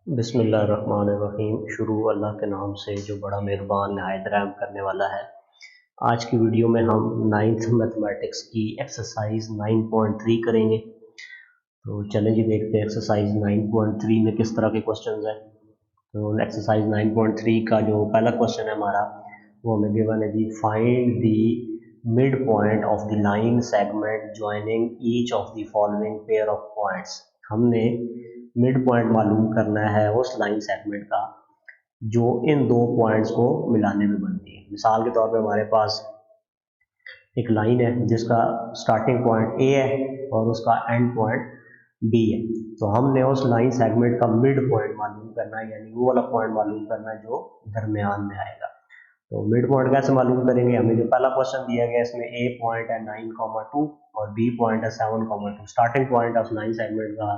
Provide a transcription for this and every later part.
बिस्मिल्लाहिर्रहमानिर्रहीम। शुरू अल्लाह के नाम से जो बड़ा मेहरबान नहायत रहम करने वाला है। आज की वीडियो में हम नाइन्थ मैथमेटिक्स की एक्सरसाइज 9.3 करेंगे। तो चलें जी, देखते हैं एक्सरसाइज 9.3 में किस तरह के क्वेश्चंस हैं। तो एक्सरसाइज 9.3 का जो पहला क्वेश्चन है हमारा, वो हमें गिवन है जी, find the mid point of the line segment joining each of the following pair of points. हमने मिड पॉइंट मालूम करना है उस लाइन सेगमेंट का जो इन दो पॉइंट्स को मिलाने में बनती है। मिसाल के तौर पे हमारे पास एक लाइन है जिसका स्टार्टिंग पॉइंट ए है और उसका एंड पॉइंट बी है। तो हमने उस लाइन सेगमेंट का मिड पॉइंट मालूम करना है, यानी वो वाला पॉइंट मालूम करना है जो दरमियान में आएगा। तो मिड पॉइंट कैसे मालूम करेंगे? हमें जो पहला क्वेश्चन दिया गया इसमें ए पॉइंट है 9,2 और बी पॉइंट है 7,2। स्टार्टिंग पॉइंट है उस लाइन सेगमेंट का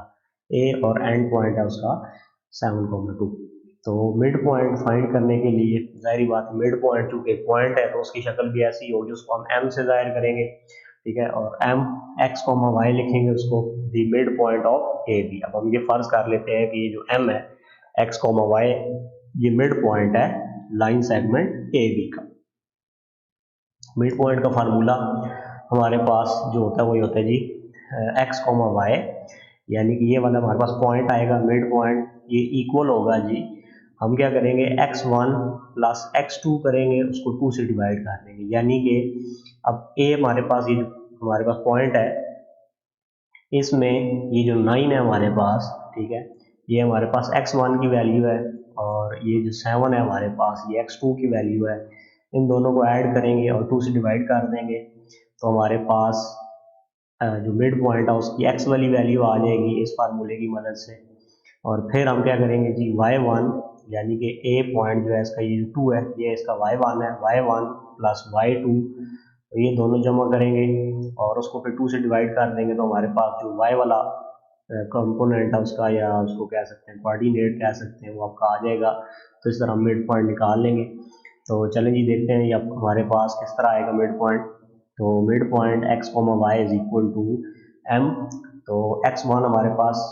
ए और एंड पॉइंट है उसका 7,2। तो मिड पॉइंट फाइंड करने के लिए जाहिर बात है, मिड पॉइंट चूंकि पॉइंट है तो उसकी शक्ल भी ऐसी होगी, उसको हम एम से जाहिर करेंगे, ठीक है। और एम एक्स कॉमा वाई लिखेंगे उसको, the mid point of A B. अब हम ये फर्ज कर लेते हैं कि ये जो एम है एक्स कॉमा वाई, ये मिड पॉइंट है लाइन सेगमेंट ए बी का। मिड पॉइंट का फार्मूला हमारे पास जो होता है वही होता है जी, एक्स कॉमा वाई, यानी कि ये वाला हमारे पास पॉइंट आएगा मिड पॉइंट, ये इक्वल होगा जी, हम क्या करेंगे x1 प्लस x2 करेंगे, उसको 2 से डिवाइड कर देंगे। यानी कि अब ए हमारे पास, ये हमारे पास पॉइंट है, इसमें ये जो 9 है हमारे पास, ठीक है, ये हमारे पास x1 की वैल्यू है और ये जो 7 है हमारे पास ये x2 की वैल्यू है। इन दोनों को ऐड करेंगे और 2 से डिवाइड कर देंगे, तो हमारे पास जो मिड पॉइंट है उसकी x वाली वैल्यू आ जाएगी इस फार्मूले की मदद से। और फिर हम क्या करेंगे जी, y1 यानी कि a पॉइंट जो है इसका ये जो 2 है, ये इसका y1 है, y1 प्लस y2, तो ये दोनों जमा करेंगे और उसको फिर 2 से डिवाइड कर देंगे। तो हमारे पास जो y वाला कंपोनेंट है उसका, या उसको कह सकते हैं कोऑर्डिनेट कह सकते हैं, वो आपका आ जाएगा। तो इस तरह हम मिड पॉइंट निकाल लेंगे। तो चलें जी, देखते हैं ये हमारे पास किस तरह आएगा मिड पॉइंट। तो mid point x comma y is equal to m। तो x1 हमारे पास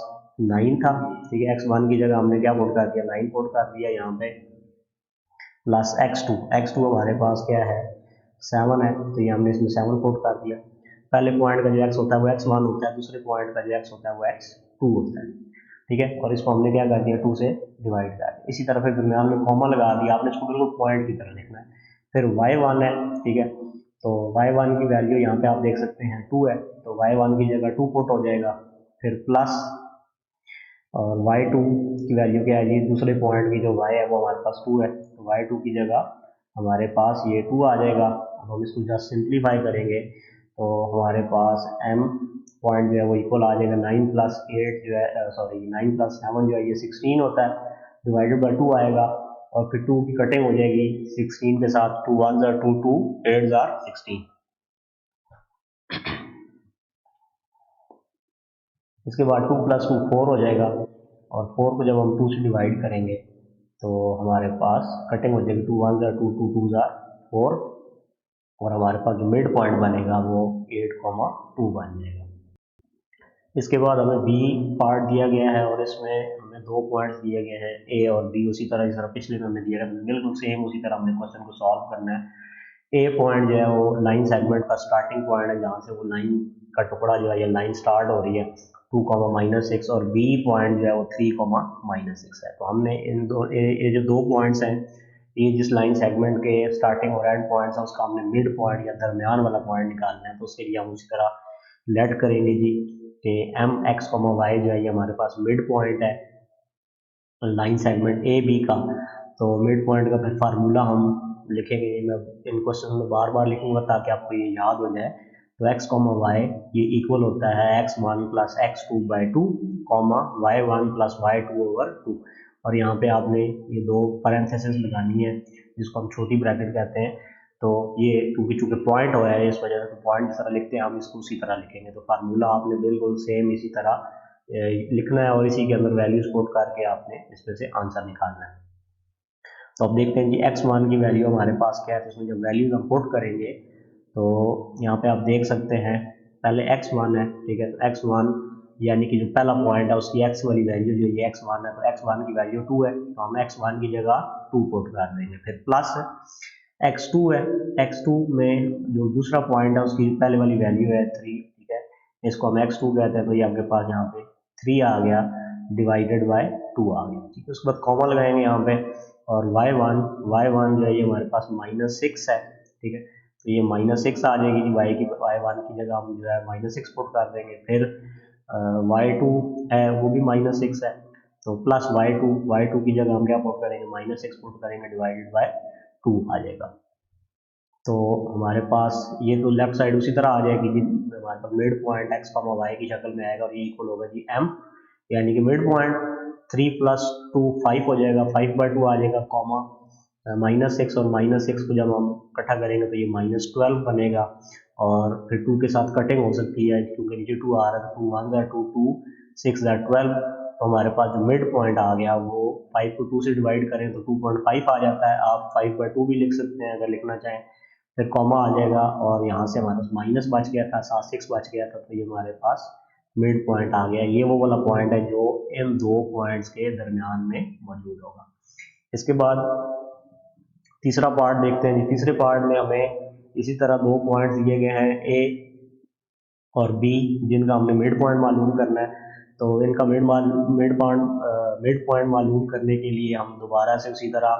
9 था, ठीक है, x1 की जगह हमने क्या पुट कर दिया, 9 पुट कर दिया यहाँ पे, प्लस x2 हमारे पास क्या है, 7 है, तो ये हमने इसमें 7 पुट कर दिया। पहले पॉइंट का जो x होता है वो x1 होता है, दूसरे पॉइंट का जो x होता है वो x2 होता है, ठीक है। और इसको हमने क्या कर दिया, 2 से डिवाइड कर दिया। इसी तरह फिर दरमियान में कॉमा लगा दिया, आपने इसको बिल्कुल पॉइंट की तरह लिखना है। फिर y1 है, ठीक है, तो y1 की वैल्यू यहाँ पे आप देख सकते हैं 2 है, तो y1 की जगह 2 पुट हो जाएगा। फिर प्लस, और y2 की वैल्यू क्या है जी, दूसरे पॉइंट की जो y है वो हमारे पास 2 है, तो y2 की जगह हमारे पास ये 2 आ जाएगा। अब हम इसको जस्ट सिंप्लीफाई करेंगे तो हमारे पास m पॉइंट जो है वो इक्वल आ जाएगा 9 प्लस 8 जो है, सॉरी 9 प्लस 7 जो है ये 16 होता है, डिवाइडेड बाई 2 आएगा। और फिर 2 की कटिंग हो जाएगी 16 के साथ, 2 1 जार 2, 2 8 जार 16। इसके बाद 2 प्लस 2 4 हो जाएगा, और 4 को जब हम 2 से डिवाइड करेंगे तो हमारे पास कटिंग हो जाएगी, 2 1 जार 2, 2 2 जार 4, और हमारे पास जो मिड पॉइंट बनेगा वो 8,2 बन जाएगा। इसके बाद हमें बी पार्ट दिया गया है और इसमें हमें 2 पॉइंट्स दिए गए हैं ए और बी, उसी तरह जिस तरह पिछले में हमें दिया गया बिल्कुल सेम उसी तरह हमने क्वेश्चन को सॉल्व करना है। ए पॉइंट जो है वो लाइन सेगमेंट का स्टार्टिंग पॉइंट है, जहाँ से वो लाइन का टुकड़ा जो है ये लाइन स्टार्ट हो रही है 2,-6, और बी पॉइंट जो है वो 3,-6 है। तो हमने इन दो ये जो 2 पॉइंट्स हैं, ये जिस लाइन सेगमेंट के स्टार्टिंग और एंड पॉइंट्स है उसका हमने मिड पॉइंट या दरमियान वाला पॉइंट निकालना है। तो उसके लिए हम उसी तरह लेट करेंगे जी कि एम एक्स कॉमा वाई जो है ये हमारे पास मिड पॉइंट है लाइन सेगमेंट ए बी का। तो मिड पॉइंट का फिर फार्मूला हम लिखेंगे, मैं इन क्वेश्चन में बार बार लिखूंगा ताकि आपको ये याद हो जाए। तो एक्स कॉमा वाई ये इक्वल होता है x1 plus x2 by 2 comma y1 plus y2 over 2। और यहाँ पे आपने ये 2 पैरेंथेसिस लगानी है जिसको हम छोटी ब्रैकेट कहते हैं। तो ये क्योंकि चूंकि पॉइंट हो है इस वजह से पॉइंट की तरह लिखते हैं, हम इसको उसी तरह लिखेंगे। तो फार्मूला आपने बिल्कुल सेम इसी तरह लिखना है और इसी के अंदर वैल्यूज पुट करके आपने इसमें से आंसर निकालना है। तो अब देखते हैं कि x1 की वैल्यू हमारे पास क्या है। तो इसमें जब वैल्यूज हम पुट करेंगे तो यहाँ पे आप देख सकते हैं, पहले x1 है, ठीक है, तो x1 यानी कि जो पहला पॉइंट है उसकी x वाली वैल्यू जो ये x1 है, तो x1 की वैल्यू 2 है, तो हम x1 की जगह 2 पुट कर देंगे। फिर प्लस x2 है, x2 में जो दूसरा पॉइंट है उसकी पहले वाली वैल्यू है 3, ठीक है, इसको हम x2 कहते हैं, तो ये आपके पास यहाँ पे 3 आ गया डिवाइडेड बाय 2 आ गया, ठीक है। उसके बाद कॉमा लगाएंगे यहाँ पे, और y1 जो है ये हमारे पास -6 है, ठीक है, तो ये -6 आ जाएगी जी, y1 की जगह हम जो है -6 पुट कर देंगे। फिर y2 है वो भी -6 है, तो प्लस y2 की जगह हम क्या पुट करेंगे, -6 पुट करेंगे डिवाइडेड बाय 2 आ जाएगा। तो हमारे पास ये तो लेफ्ट साइड उसी तरह आ जाएगी जी, हमारे पास मिड पॉइंट x, y की शक्ल में आएगा, और ये इक्वल होगा जी m, यानी कि मिड पॉइंट 3 + 2 5 हो जाएगा, 5/2 आ जाएगा, कॉमा -6, और -6 को जब हम इकट्ठा करेंगे तो ये -12 बनेगा, और फिर 2 के साथ कटिंग हो सकती है क्योंकि नीचे 2 आ रहा है, तो 2 1 ज़ा 2, 2 6 ज़ा 12, तो हमारे पास जो मिड पॉइंट आ गया वो 5 को 2 से डिवाइड करें तो 2.5 आ जाता है। आप 5/2 भी लिख सकते हैं अगर लिखना चाहें। फिर कॉमा आ जाएगा, और यहाँ से हमारे पास माइनस बच गया था, 6 बच गया था, तो ये हमारे पास मिड पॉइंट आ गया। ये वो वाला पॉइंट है जो इन दो पॉइंट्स के दरमियान में मौजूद होगा। इसके बाद तीसरा पार्ट देखते हैं जी। तीसरे पार्ट में हमें इसी तरह दो पॉइंट्स दिए गए हैं ए और बी, जिनका हमने मिड पॉइंट मालूम करना है। तो इनका मिड पॉइंट मालूम करने के लिए हम दोबारा से उसी तरह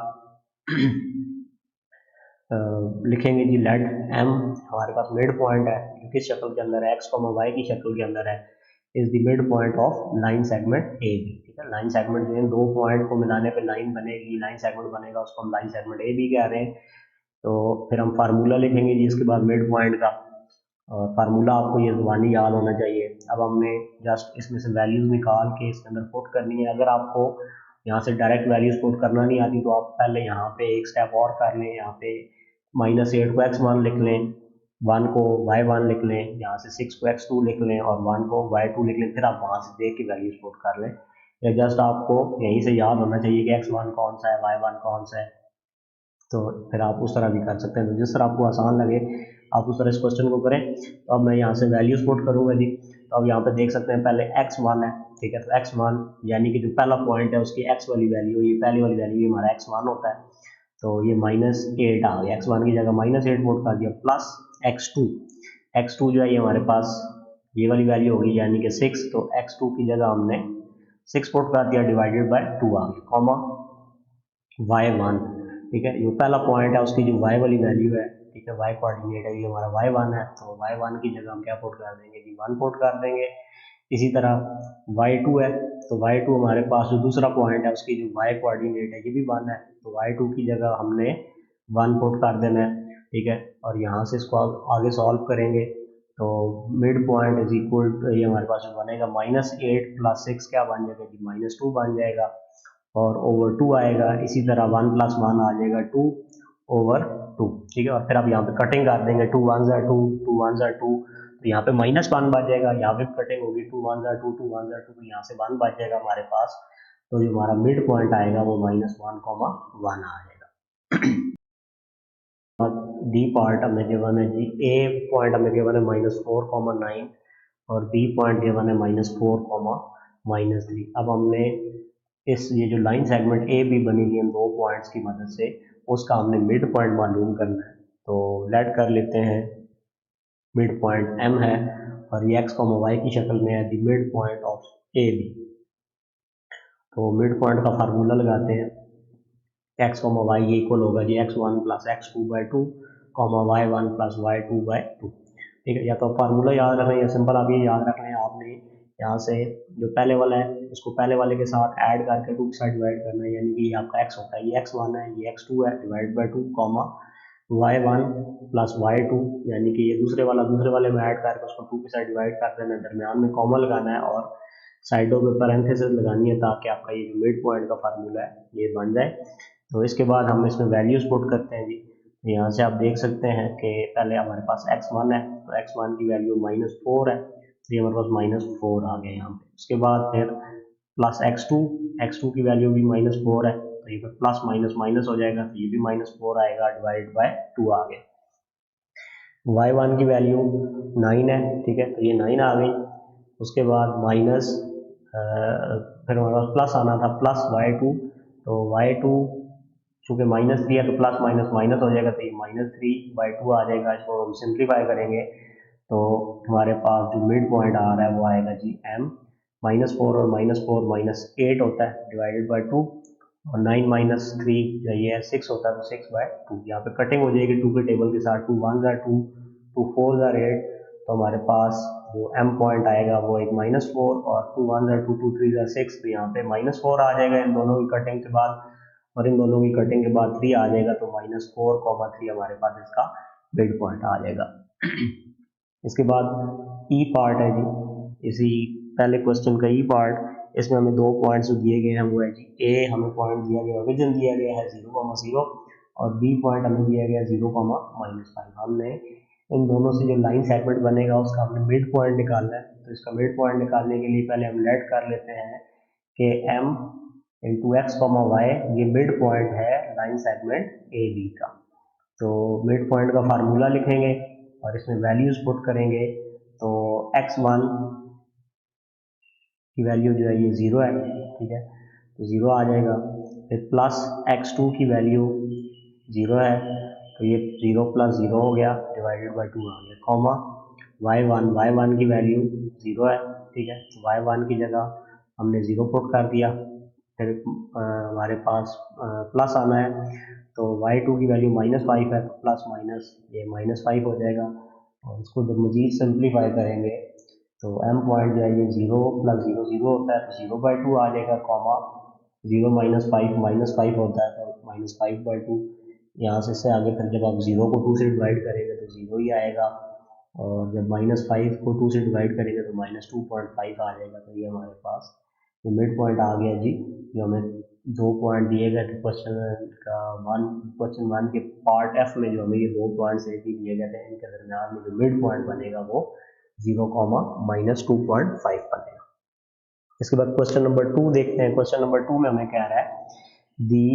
लिखेंगे जी, लेट एम हमारे पास मिड पॉइंट है, किस शक्ल के अंदर है, x, y की शक्ल के अंदर है, is the mid point of line segment A B, ठीक है। लाइन सेगमेंट जो है दो पॉइंट को मिलाने पे लाइन बनेगी, लाइन सेगमेंट बनेगा, उसको हम लाइन सेगमेंट ए बी कह रहे हैं। तो फिर हम फार्मूला लिखेंगे जी इसके बाद मिड पॉइंट का, और फार्मूला आपको ये ज़ुबानी याद होना चाहिए। अब हमने जस्ट इसमें से वैल्यूज़ निकाल के इसके अंदर पुट करनी है। अगर आपको यहाँ से डायरेक्ट वैल्यूज़ पुट करना नहीं आती तो आप पहले यहाँ पे एक स्टेप और कर लें, यहाँ पे -8 को x1 लिख लें, 1 को y1 लिख लें, यहाँ से 6 को x2 लिख लें, और 1 को y2 लिख लें। फिर आप वहाँ से देख के वैल्यूज़ पुट कर लें, या जस्ट आपको यहीं से याद होना चाहिए कि x1 कौन सा है, y1 कौन सा है, तो फिर आप उस तरह भी कर सकते हैं। तो जिस तरह आपको आसान लगे आप उस तरह इस क्वेश्चन को करें। तो अब मैं यहाँ से वैल्यूज पुट करूँगा जी। तो अब यहाँ पे देख सकते हैं पहले x1 है, ठीक है, तो x1 यानी कि जो पहला पॉइंट है उसकी x वाली वैल्यू, ये पहली वाली वैल्यू हमारा x1 होता है, तो ये -8 आ गया, x1 की जगह -8 पुट कर दिया, प्लस x2 जो है ये हमारे पास ये वाली वैल्यू होगी यानी कि 6, तो x2 की जगह हमने 6 पुट कर दिया डिवाइडेड बाय 2 आ गया, कॉमा y1, ठीक है, ये पहला पॉइंट है उसकी जो y वाली वैल्यू है, ठीक है, y कोऑर्डिनेट है, ये हमारा y1 है, तो y1 की जगह हम क्या पुट कर देंगे जी, 1 पुट कर देंगे। इसी तरह y2 है, तो y2 हमारे पास जो दूसरा पॉइंट है उसकी जो y कोऑर्डिनेट है ये भी 1 है, तो y2 की जगह हमने 1 पुट कर देना है, ठीक है। और यहाँ से इसको आगे सॉल्व करेंगे तो mid point is equal to, ये हमारे पास जो बनेगा -8 + 6 क्या बन जाएगा जी, -2 बन जाएगा, और ओवर 2 आएगा। इसी तरह 1 + 1 आ जाएगा 2/2, ठीक है। और फिर आप यहाँ पे कटिंग कर देंगे, 2 1 ज़ा 2, 2 1 ज़ा 2, तो यहाँ पे -1 बच जाएगा, यहाँ पे कटिंग होगी 2 1 ज़ा 2, 2 1 ज़ा 2, तो यहाँ से 1 बच जाएगा हमारे पास। तो जो हमारा मिड पॉइंट आएगा वो -1,1 आ जाएगा। डी पार्ट हमें गिवन है जी, ए पॉइंट हमें गिवन है -4,9, और बी पॉइंट गिवन है -4, -3। अब हमने इस ये जो लाइन सेगमेंट ए बी बनी हुई है दो पॉइंट्स की मदद से, उसका हमने मिड पॉइंट मालूम करना है। तो लेट कर लेते हैं मिड पॉइंट एम है, और ये x, y की शक्ल में है, the mid point of A B. तो मिड पॉइंट का फार्मूला लगाते हैं, x, y ये इक्वल होगा जी x1 + x2/2, y1 + y2/2, ठीक है। या तो फार्मूला याद रखना है या सिंपल आप ये याद रखना है, आपने यहाँ से जो पहले वाला है उसको पहले वाले के साथ ऐड करके 2 के साथ डिवाइड करना है, यानी कि ये आपका x होता है, ये x1 है, ये x2 है, डिवाइड बाय 2, y1 + y2, यानी कि ये दूसरे वाले में ऐड करके उसको 2 के साथ डिवाइड कर देना है, दरमियान में कॉमा लगाना है, और साइडों पे पैरेंथेसिस लगानी है ताकि आपका ये जो मिड पॉइंट का फार्मूला है ये बन जाए। तो इसके बाद हम इसमें वैल्यूज पुट करते हैं जी। यहाँ से आप देख सकते हैं कि पहले हमारे पास x1 है, तो x1 की वैल्यू -4 है, तो ये हमारे पास -4 आ गया यहाँ पे। उसके बाद फिर प्लस x2 की वैल्यू भी -4 है, तो ये प्लस माइनस माइनस हो जाएगा, तो ये भी -4 आएगा, डिवाइड बाय 2 आ गया। y1 की वैल्यू 9 है, ठीक है, तो ये 9 आ गई। उसके बाद माइनस, फिर हमारे पास प्लस आना था प्लस y2, तो y2 चूँकि -3 है तो प्लस माइनस माइनस हो जाएगा, तो ये -3/2 आ जाएगा। इसको हम सिंप्लीफाई करेंगे तो हमारे पास जो मिड पॉइंट आ रहा है वो आएगा जी m, -4 और -4 -8 होता है डिवाइडेड बाई 2, और 9 -3 ये 6 होता है तो 6/2। यहाँ पे कटिंग हो जाएगी 2 के टेबल के साथ, 2 1 are 2, 2 4 are 8, तो हमारे पास जो m पॉइंट आएगा वो एक -4 और 2 1 are 2, 2 3 are 6, तो यहाँ पे -4 आ जाएगा इन दोनों की कटिंग के बाद, और इन दोनों की कटिंग के बाद 3 आ जाएगा, तो -4, 3 हमारे पास इसका मिड पॉइंट आ जाएगा। इसके बाद ई पार्ट है जी, इसी पहले क्वेश्चन का ई पार्ट, इसमें हमें 2 पॉइंट्स दिए गए हैं, वो है जी ए हमें पॉइंट दिया गया, ओरिजिन दिया गया है 0,0, और बी पॉइंट हमें दिया गया 0,-5। हमने इन दोनों से जो लाइन सेगमेंट बनेगा उसका हमने मिड पॉइंट निकालना है। तो इसका मिड पॉइंट निकालने के लिए पहले हम लेट कर लेते हैं कि m इंटू एक्स वाई ये मिड पॉइंट है लाइन सेगमेंट ए बी का। तो मिड पॉइंट का फार्मूला लिखेंगे और इसमें वैल्यूज पुट करेंगे, तो x1 की वैल्यू जो है ये 0 है, ठीक है, तो 0 आ जाएगा। फिर प्लस x2 की वैल्यू 0 है, तो ये 0 + 0 हो गया, डिवाइडेड बाई 2 आ गया, कॉमा y1 की वैल्यू 0 है, ठीक है, तो y1 की जगह हमने 0 पुट कर दिया। फिर हमारे पास प्लस आना है, तो y2 की वैल्यू -5 है, तो प्लस माइनस ये -5 हो जाएगा, और इसको जब मजीद सिंप्लीफाई करेंगे तो m पॉइंट जो है ये 0 + 0 0 होता है, तो 0/2 आ जाएगा, कॉमा 0 - 5 होता है, तो -5/2। यहाँ से आगे फिर जब आप 0 को 2 से डिवाइड करेंगे तो 0 ही आएगा, और जब -5 को 2 से डिवाइड करेंगे तो -2.5 आ जाएगा। तो ये हमारे पास ये मिड पॉइंट आ गया जी, जो हमें 2 पॉइंट दिए गए थे क्वेश्चन 1 के पार्ट एफ में, जो हमें ये 2 पॉइंट्स ए बी दिए गए थे, इनके दरमियान में जो मिड पॉइंट बनेगा वो 0, -2.5 बनेगा। इसके बाद क्वेश्चन नंबर 2 देखते हैं। क्वेश्चन नंबर 2 में हमें कह रहा है the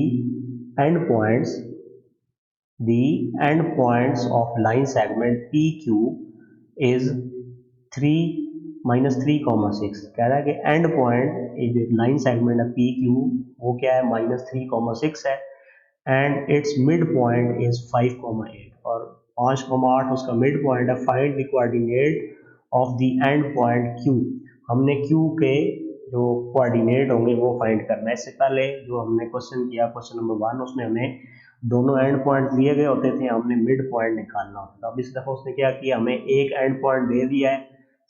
end points of line segment PQ is 3 कह रहा है कि एंड पॉइंट लाइन सेगमेंट है PQ वो क्या है -3,6 है, and it's mid point is 5,8, और 5,8 उसका मिड पॉइंट है। Find the coordinate of the end point Q, हमने Q के जो कोऑर्डिनेट होंगे वो फाइंड करना है। इससे पहले जो हमने क्वेश्चन किया क्वेश्चन नंबर 1, उसमें हमें दोनों एंड पॉइंट दिए गए होते थे, हमने मिड पॉइंट निकालना होता था। अब इस दफ़ा उसने क्या किया, हमें एक एंड पॉइंट दे दिया है,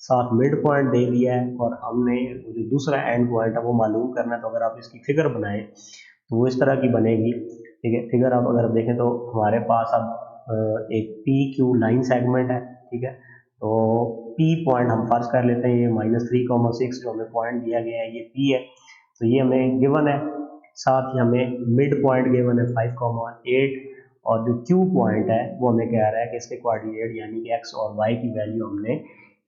साथ मिड पॉइंट दे दिया है, और हमने जो दूसरा एंड पॉइंट है वो मालूम करना है। तो अगर आप इसकी फिगर बनाएं तो वो इस तरह की बनेगी, ठीक है। फिगर आप अगर देखें तो हमारे पास अब एक PQ लाइन सेगमेंट है, ठीक है, तो P पॉइंट हम फर्ज कर लेते हैं, ये -3,6 जो हमें पॉइंट दिया गया है ये P है, तो ये हमें गिवन है। साथ ही हमें मिड पॉइंट गिवन है 5,8, और जो Q पॉइंट है वो हमें कह रहा है कि इसके कोऑर्डिनेट यानी कि x और y की वैल्यू हमने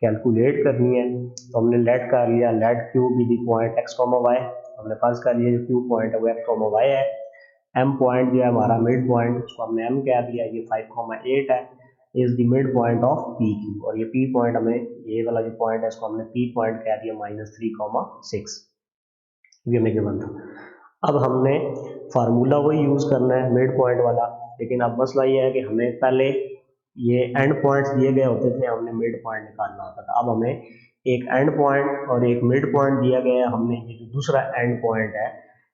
कैलकुलेट करनी है। तो हमने लेट कर लिया, let Q be the point x, y, हमने फर्ज कर लिया जो Q पॉइंट है वो x, y है। M पॉइंट जो है हमारा मिड पॉइंट, उसको हमने M कह दिया, ये 5,8 है, is the mid point of PQ, और ये P पॉइंट हमें, ये वाला जो पॉइंट है इसको हमने P पॉइंट कह दिया -3,6, ये हमें गिवन था। अब हमने फार्मूला वही यूज़ करना है मिड पॉइंट वाला, लेकिन अब मसला ये है कि हमें पहले ये एंड पॉइंट्स दिए गए होते थे, हमने मिड पॉइंट निकालना होता था। अब हमें एक एंड पॉइंट और एक मिड पॉइंट दिया गया है, हमने ये जो दूसरा एंड पॉइंट है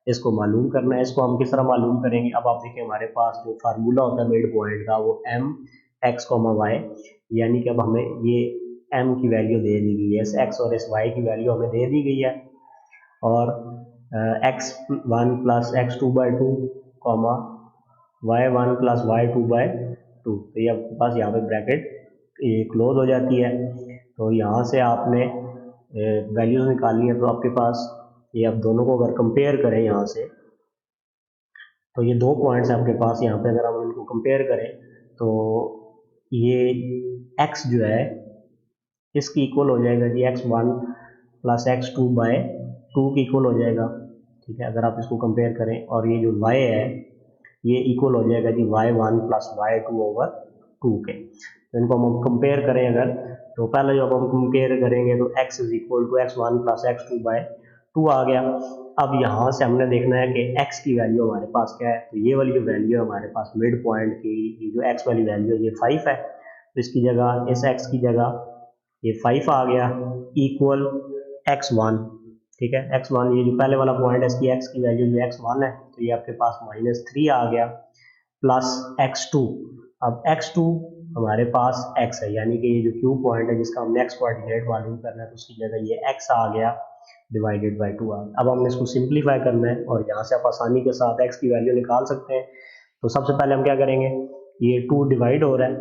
इसको मालूम करना है। इसको हम किस तरह मालूम करेंगे, अब आप देखिए हमारे पास जो फार्मूला होता है मिड पॉइंट का वो m x, y, यानी कि अब हमें ये m की वैल्यू दे दी गई है, इस x और इस y की वैल्यू हमें दे दी गई है, और x1 + x2/2, y1 + y2/2, तो ये आपके पास यहाँ पे ब्रैकेट ये क्लोज हो जाती है। तो यहाँ से आपने वैल्यूज निकालनी है, तो आपके पास ये आप दोनों को अगर कंपेयर करें यहाँ से, तो ये 2 पॉइंट्स आपके पास, यहाँ पे अगर हम इनको कंपेयर करें तो ये x जो है इसकी इक्वल हो जाएगा जी x1 + x2/2 की इक्वल हो जाएगा, ठीक है, अगर आप इसको कंपेयर करें। और ये जो y है ये इक्वल हो जाएगा जी y1 + y2/2 के। तो इनको हम कंपेयर करें अगर, तो पहले जब हम कंपेयर करेंगे तो x is equal to x one plus x two by two आ गया। अब यहाँ से हमने देखना है कि x की वैल्यू हमारे पास क्या है, तो ये वाली जो वैल्यू है हमारे पास मिड पॉइंट की, ये जो x वाली वैल्यू है ये 5 है, तो इसकी जगह इस x की जगह ये 5 आ गया इक्वल x1। ठीक है, x1 ये जो पहले वाला पॉइंट है इसकी x की वैल्यू जो x1 है, तो ये आपके पास -3 आ गया प्लस x2। अब x2 हमारे पास x है, यानी कि ये जो क्यू पॉइंट है जिसका हमने x कोऑर्डिनेट मालूम करना है, तो उसकी जगह ये x आ गया डिवाइडेड बाई 2 आ गया। अब हमने इसको सिंप्लीफाई करना है और यहाँ से आप आसानी के साथ x की वैल्यू निकाल सकते हैं। तो सबसे पहले हम क्या करेंगे, ये 2 डिवाइड हो रहा है,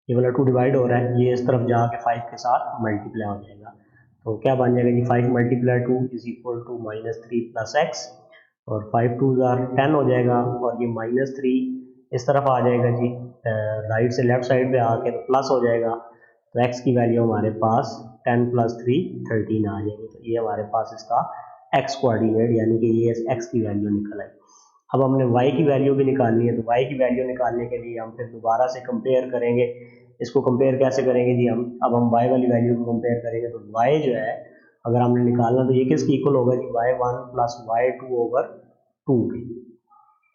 ये वाला 2 डिवाइड हो रहा है, ये इस तरफ जाके 5 के साथ मल्टीप्लाई हो जाएगा, तो क्या बन जाएगा जी 5 multiply 2 is equal to -3 plus x, और 5 2 10 हो जाएगा, और ये -3 इस तरफ आ जाएगा जी, राइट से लेफ्ट साइड पे आके तो प्लस हो जाएगा, तो x की वैल्यू हमारे पास 10 प्लस 3 13 आ जाएगी। तो ये हमारे पास इसका x कोऑर्डिनेट यानी कि ये x की वैल्यू निकल आई। अब हमने y की वैल्यू भी निकालनी है, तो y की वैल्यू निकालने के लिए हम फिर दोबारा से कंपेयर करेंगे। इसको कंपेयर कैसे करेंगे जी, हम अब हम y वाली वैल्यू को कंपेयर करेंगे, तो y जो है अगर हमने निकालना तो ये किसकी इक्वल होगा जी, y1 प्लस y2 ओवर 2 की।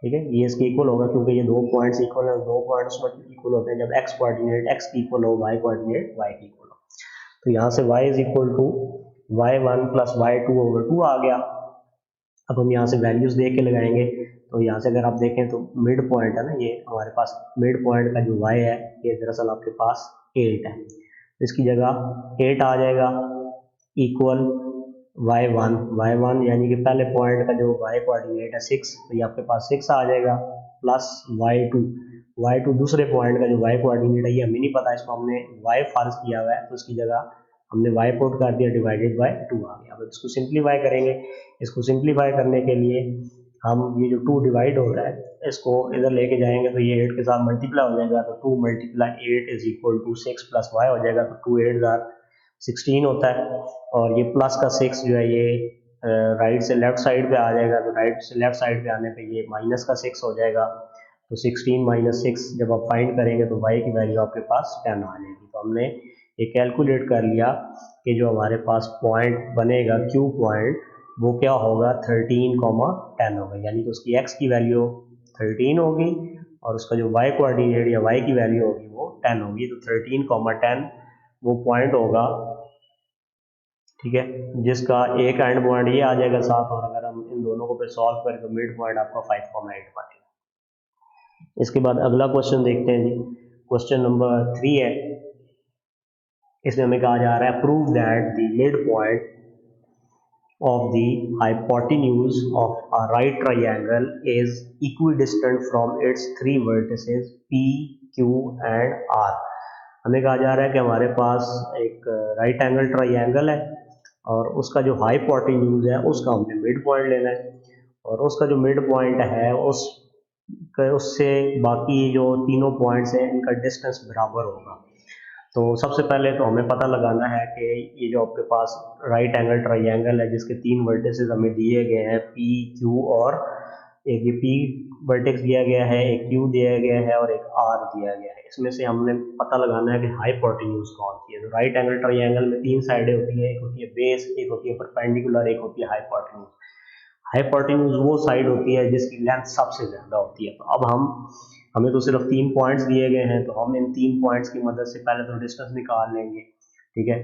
ठीक है, ये इसके इक्वल होगा क्योंकि ये दो पॉइंट्स इक्वल है, दो पॉइंट्स में इक्वल होते हैं जब x कोऑर्डिनेट x की इक्वल हो, y कोऑर्डिनेट y की इक्वल हो। तो यहाँ से y is equal to y1 plus y2 over 2 आ गया। अब हम यहाँ से वैल्यूज देख के लगाएंगे, तो यहाँ से अगर आप देखें तो मिड पॉइंट है ना, ये हमारे पास मिड पॉइंट का जो y है ये दरअसल आपके पास 8 है, तो इसकी जगह 8 आ जाएगा इक्वल y1 यानी कि पहले पॉइंट का जो y कोऑर्डिनेट है 6, तो ये आपके पास 6 आ जाएगा प्लस y2 दूसरे पॉइंट का जो y कोऑर्डिनेट है ये हमें नहीं पता, इसको हमने y फर्ज किया हुआ है, तो इसकी जगह हमने y पुट कर दिया डिवाइडेड बाय 2 आ गया। अब इसको सिंप्लीफाई करेंगे, इसको सिंप्लीफाई करने के लिए हम ये जो 2 डिवाइड हो रहा है इसको इधर लेके जाएंगे, तो ये 8 के साथ मल्टीप्लाई हो जाएगा, तो 2 multiply 8 is equal to 6 plus y हो जाएगा, तो 2 8 16 होता है, और ये प्लस का 6 जो है ये राइट से लेफ्ट साइड पे आ जाएगा, तो राइट से लेफ्ट साइड पे आने पे ये माइनस का 6 हो जाएगा, तो 16 माइनस 6 जब आप फाइंड करेंगे तो y की वैल्यू आपके पास 10 आ जाएगी। तो हमने ये कैलकुलेट कर लिया कि जो हमारे पास पॉइंट बनेगा Q पॉइंट वो क्या होगा 13,10 होगा, यानी कि उसकी x की वैल्यू 13 होगी और उसका जो y कोऑर्डिनेट या y की वैल्यू होगी वो 10 होगी, तो 13,10 वो पॉइंट होगा। ठीक है, जिसका एक एंड पॉइंट ये आ जाएगा साथ, और अगर हम इन दोनों को फिर सॉल्व करें तो मिड पॉइंट आपका 5,8 बनेगा। इसके बाद अगला क्वेश्चन देखते हैं जी, क्वेश्चन नंबर 3 है। इसमें हमें कहा जा रहा है prove that the mid point of the hypotenuse of a right triangle is equidistant from its three vertices P, Q and R। हमें कहा जा रहा है कि हमारे पास एक राइट एंगल ट्राइंगल है और उसका जो हाइपोटेन्यूज है उसका हमने मिड पॉइंट लेना है, और उसका जो मिड पॉइंट है उससे बाकी जो तीनों पॉइंट्स हैं इनका डिस्टेंस बराबर होगा। तो सबसे पहले तो हमें पता लगाना है कि ये जो आपके पास राइट एंगल ट्राइंगल है जिसके 3 वर्टिसेस हमें दिए गए हैं P, Q और एक ये P वर्टेक्स दिया गया है, एक Q दिया गया है और एक R दिया गया है। इसमें से हमने पता लगाना है कि हाइपोटेन्यूज कौन सी है। तो राइट एंगल ट्राइंगल में 3 साइडें होती हैं, एक होती है बेस, एक होती है परपेंडिकुलर, एक होती है हाइपोटेन्यूज। हाइपोटेन्यूज वो साइड होती है जिसकी लेंथ सबसे ज़्यादा होती है। तो अब हमें तो सिर्फ 3 पॉइंट्स दिए गए हैं, तो हम इन 3 पॉइंट्स की मदद से पहले तो डिस्टेंस निकाल लेंगे। ठीक है,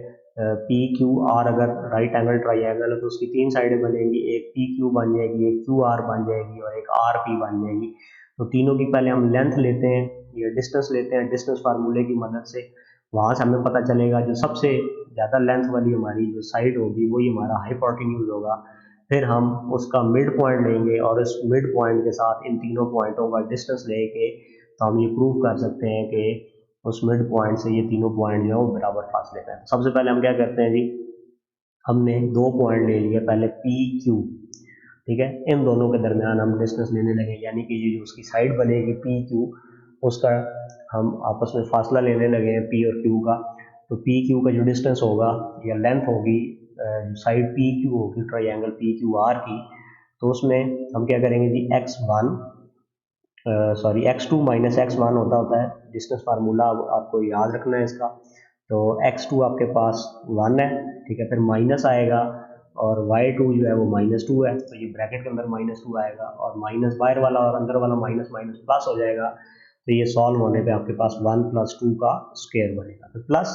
पी क्यू आर अगर राइट एंगल ट्राइंगल है तो उसकी 3 साइडें बनेंगी, एक पी क्यू बन जाएगी, एक क्यू आर बन जाएगी और एक आर पी बन जाएगी। तो तीनों की पहले हम लेंथ लेते हैं या डिस्टेंस लेते हैं, डिस्टेंस फार्मूले की मदद से वहाँ से हमें पता चलेगा जो सबसे ज़्यादा लेंथ वाली हमारी जो साइड होगी वही हमारा हाइपोटेन्यूज होगा। फिर हम उसका मिड पॉइंट लेंगे और इस मिड पॉइंट के साथ इन तीनों पॉइंटों का डिस्टेंस लेके तो हम ये प्रूव कर सकते हैं कि उस मिड पॉइंट से ये तीनों पॉइंट जो है वो बराबर फासले पे हैं। सबसे पहले हम क्या करते हैं जी, हमने 2 पॉइंट ले लिए, पहले पी क्यू। ठीक है, इन दोनों के दरमियान हम डिस्टेंस लेने लगे, यानी कि ये जो उसकी साइड बनेगी पी क्यू उसका हम आपस में फासला लेने लगे हैं पी और क्यू का। तो पी क्यू का जो डिस्टेंस होगा या लेंथ होगी साइड पी क्यू होगी ट्राइंगल पी क्यू आर की, तो उसमें हम क्या करेंगे जी x2 माइनस x1 होता है डिस्टेंस फार्मूला, आपको याद रखना है इसका। तो x2 आपके पास 1 है, ठीक है। फिर माइनस आएगा और y2 जो है वो -2 है, तो ये ब्रैकेट के अंदर -2 आएगा और माइनस बाहर वाला और अंदर वाला माइनस माइनस प्लस हो जाएगा। तो ये सॉल्व होने पे आपके पास 1 + 2 का स्क्वायर बनेगा, तो प्लस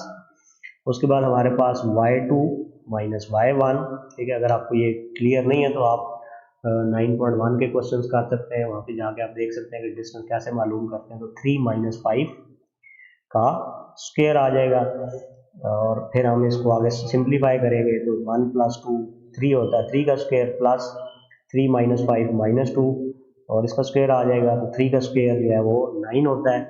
उसके बाद हमारे पास y2 - y1, ठीक है। अगर आपको ये क्लियर नहीं है तो आप 9.1 के क्वेश्चंस कर सकते हैं, वहाँ पे जाके आप देख सकते हैं कि डिस्टेंस कैसे मालूम करते हैं। तो 3 - 5 का स्क्वायर आ जाएगा और फिर हम इसको आगे सिंप्लीफाई करेंगे तो 1 + 2 3 होता है, 3 का स्क्वायर प्लस 3 - 5 -2 और इसका स्क्वायर आ जाएगा। तो 3 का स्क्वायर जो है वो 9 होता है,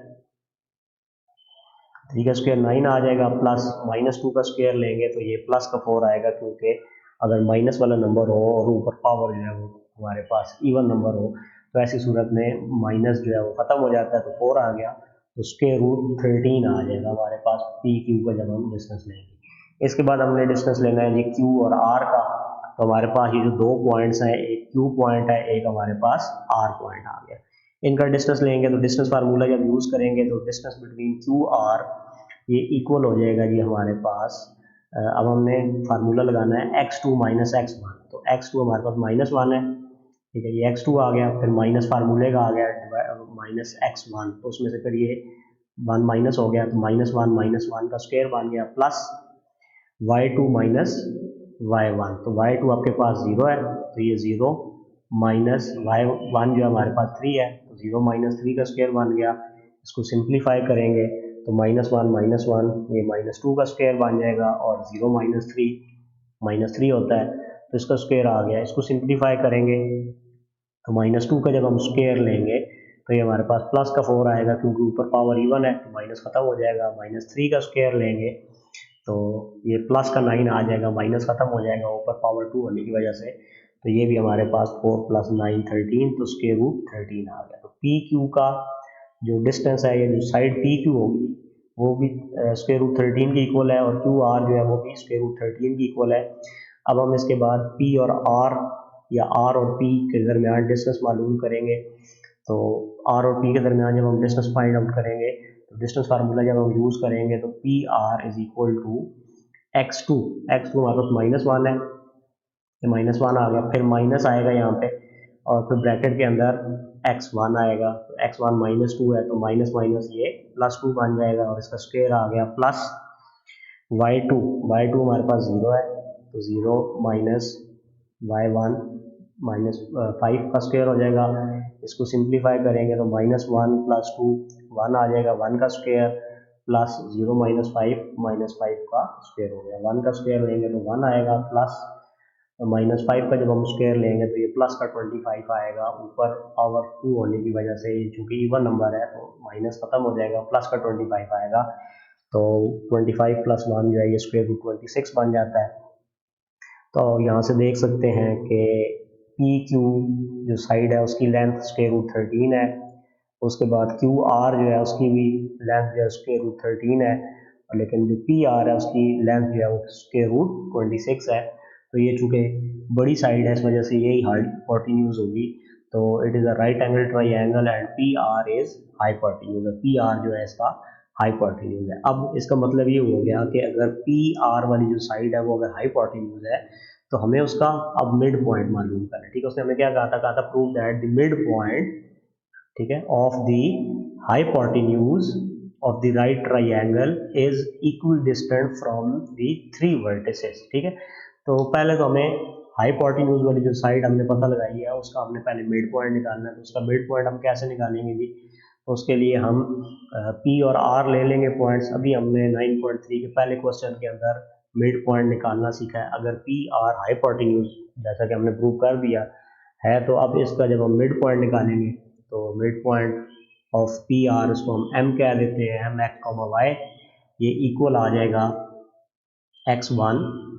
3 का स्क्वायर 9 आ जाएगा, प्लस -2 का स्क्वायर लेंगे तो ये प्लस का 4 आएगा, क्योंकि अगर माइनस वाला नंबर हो और ऊपर पावर जो है वो हमारे पास इवन नंबर हो तो ऐसी सूरत में माइनस जो है वो ख़त्म हो जाता है, तो 4 आ गया। तो √13 आ जाएगा हमारे पास पी क्यू का जब हम डिस्टेंस लेंगे। इसके बाद हमने डिस्टेंस लेना है जी क्यू और आर का। तो हमारे पास ये जो 2 पॉइंट्स हैं, एक क्यू पॉइंट है, एक हमारे पास आर पॉइंट आ गया। इनका डिस्टेंस लेंगे तो डिस्टेंस फार्मूला जब यूज़ करेंगे तो डिस्टेंस बिटवीन क्यू आर ये इक्वल हो जाएगा जी हमारे पास। अब हमने फार्मूला लगाना है x2 - x1। तो x2 हमारे पास -1 है, ठीक है, ये x2 आ गया, फिर माइनस फार्मूले का आ गया -x1, तो उसमें से फिर ये 1 माइनस हो गया, तो -1 - 1 का स्क्वायर बन गया, प्लस y2 - y1। तो y2 आपके पास 0 है, तो ये 0 माइनस y1 जो हमारे पास 3 है, तो 0 - 3 का स्क्वायर बन गया। इसको सिंप्लीफाई करेंगे तो -1 ये -2 का स्क्वायर बन जाएगा और 0 - 3 होता है, तो इसका स्क्वायर आ गया। इसको सिंप्लीफाई करेंगे तो -2 का जब हम स्क्वायर लेंगे तो ये हमारे पास प्लस का 4 आएगा, क्योंकि ऊपर पावर इवन है तो माइनस खत्म हो जाएगा। -3 का स्क्वायर लेंगे तो ये प्लस का 9 आ जाएगा, माइनस खत्म हो जाएगा ऊपर पावर 2 होने की वजह से। तो ये भी हमारे पास 4 + 9 13, तो √13 आ गया। तो पी क्यू का जो डिस्टेंस है, ये जो साइड पी क्यू होगी वो भी √13 की इक्वल है और क्यू आर जो है वो भी √13 की इक्वल है। अब हम इसके बाद पी और आर या आर और पी के दरमियान डिस्टेंस मालूम करेंगे। तो आर और पी के दरमियान जब हम डिस्टेंस फाइंड आउट करेंगे तो डिस्टेंस फार्मूला जब हम यूज़ करेंगे तो P R is equal to x2 हमारे पास -1 है, ये -1 आ गया, फिर माइनस आएगा यहाँ पे और फिर ब्रैकेट के अंदर x1 आएगा, तो x1 -2 है, तो माइनस माइनस ये +2 बन जाएगा और इसका स्क्वायर आ गया, प्लस y2 हमारे पास 0 है, तो 0 माइनस y1 -5 का स्क्वायर हो जाएगा। इसको सिंप्लीफाई करेंगे तो -1 + 2 1 आ जाएगा, 1 का स्क्वायर प्लस 0 - 5 का स्क्वायर हो गया। 1 का स्क्वायर लेंगे तो 1 आएगा, प्लस -5 का जब हम स्क्वायर लेंगे तो ये प्लस का 25 आएगा, ऊपर पावर 2 होने की वजह से चूंकि इवन नंबर है तो माइनस खत्म हो जाएगा, प्लस का 25 आएगा। तो 25 + 1 जो है ये √26 बन जाता है। तो यहाँ से देख सकते हैं कि पी क्यू जो साइड है उसकी लेंथ √13 है, उसके बाद क्यू आर जो है उसकी भी लेंथ जो है √13 है, लेकिन जो पी आर है उसकी लेंथ जो है वो √26 है। तो ये चूँकि बड़ी साइड है इस वजह से यही हाइपोटेन्यूज होगी। तो it is a right angle triangle and P R is hypotenuse. P R जो है इसका हाइपोटेन्यूज है। अब इसका मतलब ये हो गया कि अगर पी आर वाली जो साइड है वो अगर हाइपोटेन्यूज है तो हमें उसका अब मिड पॉइंट मालूम करना है, ठीक है। उसने हमें क्या कहा था prove that the mid point, ठीक है, of the hypotenuse of the right triangle is equal distant from the 3 vertices, ठीक है। तो पहले तो हमें हाइपोटेन्यूज वाली जो साइड हमने पता लगाई है उसका हमने पहले मिड पॉइंट निकालना है। तो उसका मिड पॉइंट हम कैसे निकालेंगे जी? तो उसके लिए हम पी और आर ले लेंगे पॉइंट्स। अभी हमने 9.3 के पहले क्वेश्चन के अंदर मिड पॉइंट निकालना सीखा है। अगर पी आर हाइपोटेन्यूज जैसा कि हमने प्रूव कर दिया है, तो अब इसका जब हम मिड पॉइंट निकालेंगे तो mid point of P R इसको हम एम कह देते हैं, एम एक्स वाई, ये इक्वल आ जाएगा x1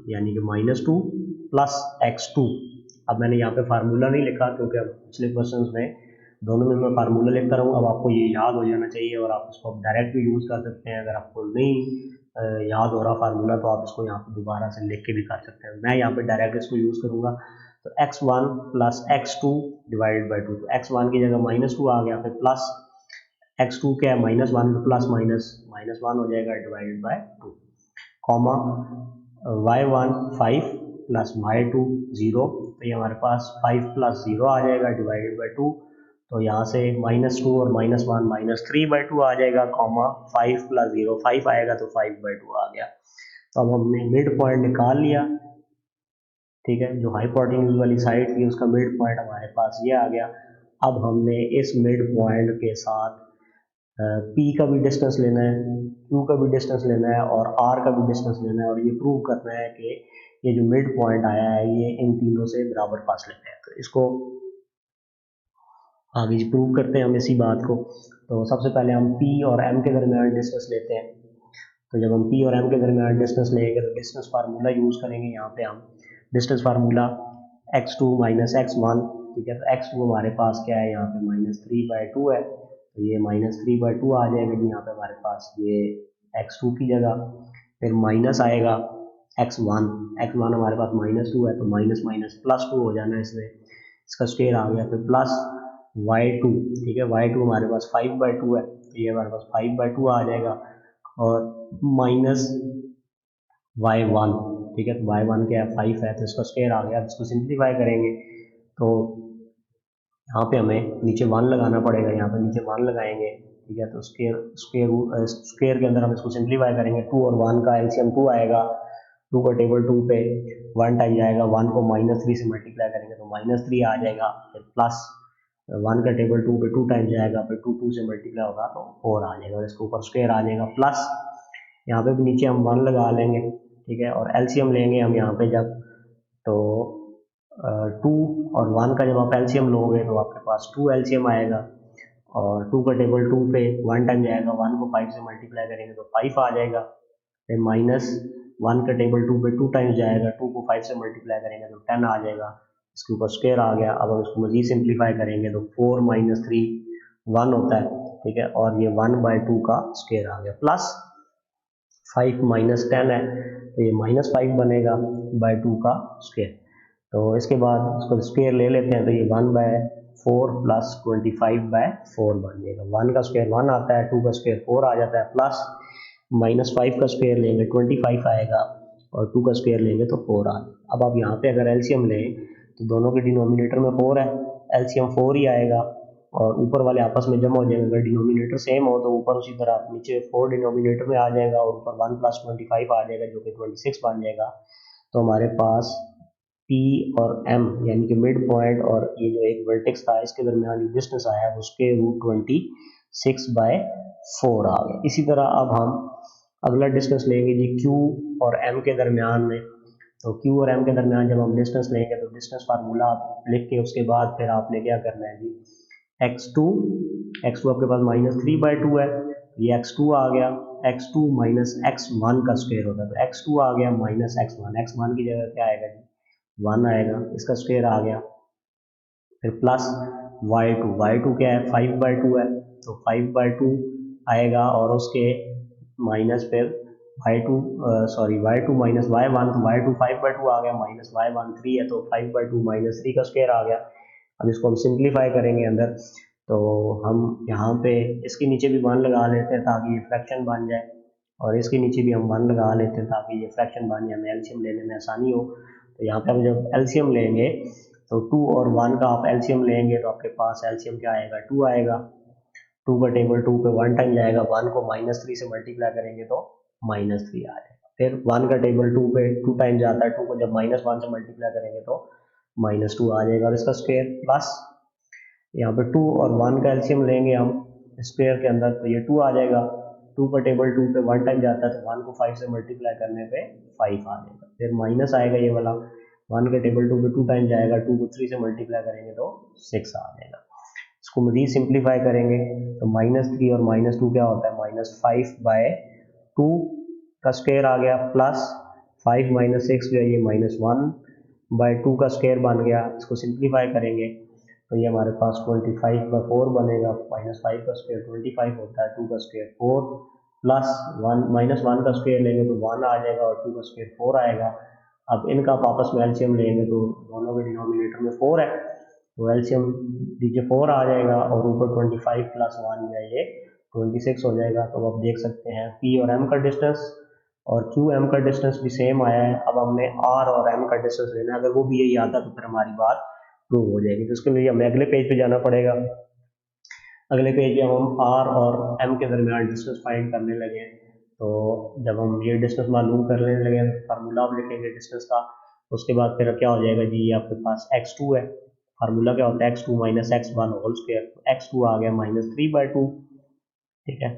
यानी कि -2 प्लस x2। अब मैंने यहाँ पे फार्मूला नहीं लिखा क्योंकि अब पिछले क्वेश्चंस में दोनों में मैं फार्मूला लिखता रहूँ। अब आपको ये याद हो जाना चाहिए और आप इसको डायरेक्ट भी यूज़ कर सकते हैं। अगर आपको नहीं याद हो रहा फार्मूला तो आप इसको यहाँ पे दोबारा से लिख के भी कर सकते हैं। मैं यहाँ पे डायरेक्ट इसको यूज़ करूँगा। तो x1 plus x2 divided by 2, तो x1 की जगह -2 आ गया, फिर प्लस x2 क्या है -1, तो प्लस माइनस -1 हो जाएगा divided by 2। Comma y1 5 plus y2 0, तो ये हमारे पास 5 प्लस 0 आ जाएगा डिवाइडेड बाई 2, तो यहाँ से -2 और -1 -3/2 आ जाएगा, कॉमा 5 प्लस 0 5 आएगा तो 5/2 आ गया। तो अब हमने मिड पॉइंट निकाल लिया, ठीक है, जो हाइपोटेन्यूज वाली साइड थी उसका मिड पॉइंट हमारे पास ये आ गया। अब हमने इस मिड पॉइंट के साथ P का भी डिस्टेंस लेना है, Q का भी डिस्टेंस लेना है और R का भी डिस्टेंस लेना है, और ये प्रूव करना है कि ये जो मिड पॉइंट आया है ये इन तीनों से बराबर फासले पे है। तो इसको आगे प्रूव करते हैं हम इसी बात को। तो सबसे पहले हम P और M के दरमियान डिस्टेंस लेते हैं। तो जब हम P और M के दरमियान डिस्टेंस लेंगे तो डिस्टेंस फार्मूला यूज़ करेंगे। यहाँ पे हम distance formula x2 minus x1, ठीक है, तो x2 हमारे पास क्या है, यहाँ पे -3/2 है, तो ये -3/2 आ जाएगा जी यहाँ पे हमारे पास ये x2 की जगह। फिर माइनस आएगा x1 हमारे पास -2 है, तो माइनस माइनस प्लस 2 हो जाना है इसमें, इसका स्क्वायर आ गया। फिर प्लस y2, ठीक है, y2 हमारे पास 5/2 है, तो ये हमारे पास 5/2 आ जाएगा, और माइनस y1, ठीक है, तो y1 क्या है 5 है, तो इसका स्क्वायर आ गया। इसको सिंप्लीफाई करेंगे तो यहाँ पे हमें नीचे 1 लगाना पड़ेगा, यहाँ पे नीचे 1 लगाएंगे, ठीक है, तो स्क्वायर के अंदर हम इसको सिंप्लीफाई करेंगे। 2 और 1 का एलसीएम 2 आएगा, 2 का टेबल 2 पे 1 टाइम जाएगा, 1 को -3 से मल्टीप्लाई करेंगे तो -3 आ जाएगा, फिर प्लस 1 का टेबल 2 पे 2 टाइम जाएगा, फिर 2 से मल्टीप्लाई होगा तो 4 आ जाएगा, और इसके ऊपर स्क्वायर आ जाएगा, प्लस यहाँ पे भी नीचे हम 1 लगा लेंगे, ठीक है, और एलसीएम लेंगे हम यहाँ पे जब, तो 2 और 1 का जब आप एलसीएम लोगे तो आपके पास 2 एलसीएम आएगा, और 2 का टेबल 2 पे 1 टाइम जाएगा, 1 को 5 से मल्टीप्लाई करेंगे तो 5 आ जाएगा, फिर माइनस 1 का टेबल 2 पे 2 टाइम्स जाएगा, 2 को 5 से मल्टीप्लाई करेंगे तो 10 आ जाएगा, इसके ऊपर स्क्वायर आ गया। अब हम इसको मजीद सिंप्लीफाई करेंगे तो 4 - 3 1 होता है, ठीक है, और ये 1/2 का स्क्वायर आ गया, प्लस 5 - 10 है, तो ये -5 बनेगा बाई 2 का स्क्वायर। तो इसके बाद इसको स्क्वायर ले लेते हैं, तो ये 1/4 प्लस 25/4 बन जाएगा। 1 का स्क्वायर 1 आता है, 2 का स्क्वायर 4 आ जाता है, प्लस -5 का स्क्वायर लेंगे 25 आएगा, और 2 का स्क्वायर लेंगे तो 4 आ जाएगा। अब आप यहाँ पे अगर एलसीएम लें तो दोनों के डिनोमिनेटर में 4 है, एलसीएम 4 ही आएगा, और ऊपर वाले आपस में जमा हो जाएंगे। अगर डिनोमिनेटर सेम हो तो ऊपर उसी तरह नीचे 4 डिनोमिनेटर में आ जाएगा, और ऊपर 1 + 25 आ जाएगा, जो कि 26 बन जाएगा। तो हमारे पास P और M यानी कि मिड पॉइंट और ये जो एक वर्टेक्स था इसके दरमियान जो डिस्टेंस आया है उसके √26/4 आ गया। इसी तरह अब हम अगला डिस्टेंस लेंगे जी Q और M के दरमियान में। तो Q और M के दरमियान जब हम डिस्टेंस लेंगे तो डिस्टेंस फार्मूला लिख के उसके बाद फिर आपने क्या करना है जी, x2 आपके पास -3/2 है, ये x2 आ गया, x2 माइनस x1 का स्क्वायर होता है, तो x2 आ गया माइनस x1 की जगह क्या आएगा जी 1 आएगा, इसका स्क्वायर आ गया, फिर प्लस y2 क्या है 5/2 है, तो 5/2 आएगा, और उसके माइनस फिर y2 माइनस y1, तो y2 5/2 आ गया, माइनस y1 3 है, तो 5/2 - 3 का स्क्वायर आ गया। अब इसको हम सिंप्लीफाई करेंगे अंदर, तो हम यहाँ पे इसके नीचे भी 1 लगा लेते हैं ताकि ये फ्रैक्शन बन जाए, और इसके नीचे भी हम 1 लगा लेते हैं ताकि ये फ्रैक्शन बन जाए, हमें एलसीएम लेने में आसानी हो। तो यहाँ पे हम जब एलसीएम लेंगे तो 2 और 1 का आप एलसीएम लेंगे तो आपके पास एलसीएम क्या आएगा 2 आएगा, 2 का टेबल 2 पे 1 टाइम जाएगा, 1 को -3 से मल्टीप्लाई करेंगे तो -3 आ जाएगा, फिर 1 का टेबल 2 पे 2 टाइम जाता है, 2 को जब -1 से मल्टीप्लाई करेंगे तो -2 आ जाएगा, और इसका स्क्वायर, प्लस यहाँ पे 2 और 1 का एलसीएम लेंगे हम स्क्वायर के अंदर, तो ये 2 आ जाएगा, 2 का टेबल 2 पे 1 टाइम जाता है, तो 1 को 5 से मल्टीप्लाई करने पे 5 आ जाएगा, फिर माइनस आएगा ये वाला, 1 के टेबल 2 पे 2 टाइम जाएगा, 2 को 3 से मल्टीप्लाई करेंगे तो 6 आ जाएगा। इसको मजीद सिंप्लीफाई करेंगे तो -3 और -2 क्या होता है -5/2 का स्क्वायर आ गया, प्लस 5 - 6 जो है ये -1/2 का स्क्वायर बन गया। इसको सिंप्लीफाई करेंगे तो ये हमारे पास 25/4 बनेगा, -5 का स्क्वायर 25 होता है, 2 का स्क्वायर 4, प्लस 1 का स्क्वायर लेंगे तो 1 आ जाएगा, और 2 का स्क्वायर 4 आएगा। अब इनका आप आपस में एलसीएम लेंगे तो दोनों के डिनोमिनेटर में 4 है, तो एलसीएम नीचे 4 आ जाएगा, और ऊपर 25 + 1 जो है ये 26 हो जाएगा। तो आप देख सकते हैं P और M का डिस्टेंस और क्यू एम का डिस्टेंस भी सेम आया है। अब हमने आर और एम का डिस्टेंस लेना है, अगर वो भी यही आता तो फिर हमारी बात प्रूव हो जाएगी। तो उसके लिए हमें अगले पेज पे जाना पड़ेगा। अगले पेज पे हम आर और एम के दरमियान डिस्टेंस फाइंड करने लगे। तो जब हम ये डिस्टेंस मालूम करने लगे तो फार्मूला आप लिखेंगे डिस्टेंस का। उसके बाद फिर क्या हो जाएगा जी, आपके पास x2 है। फार्मूला क्या होता है, x2 minus x1 whole square. x2 आ गया -3/2, ठीक है।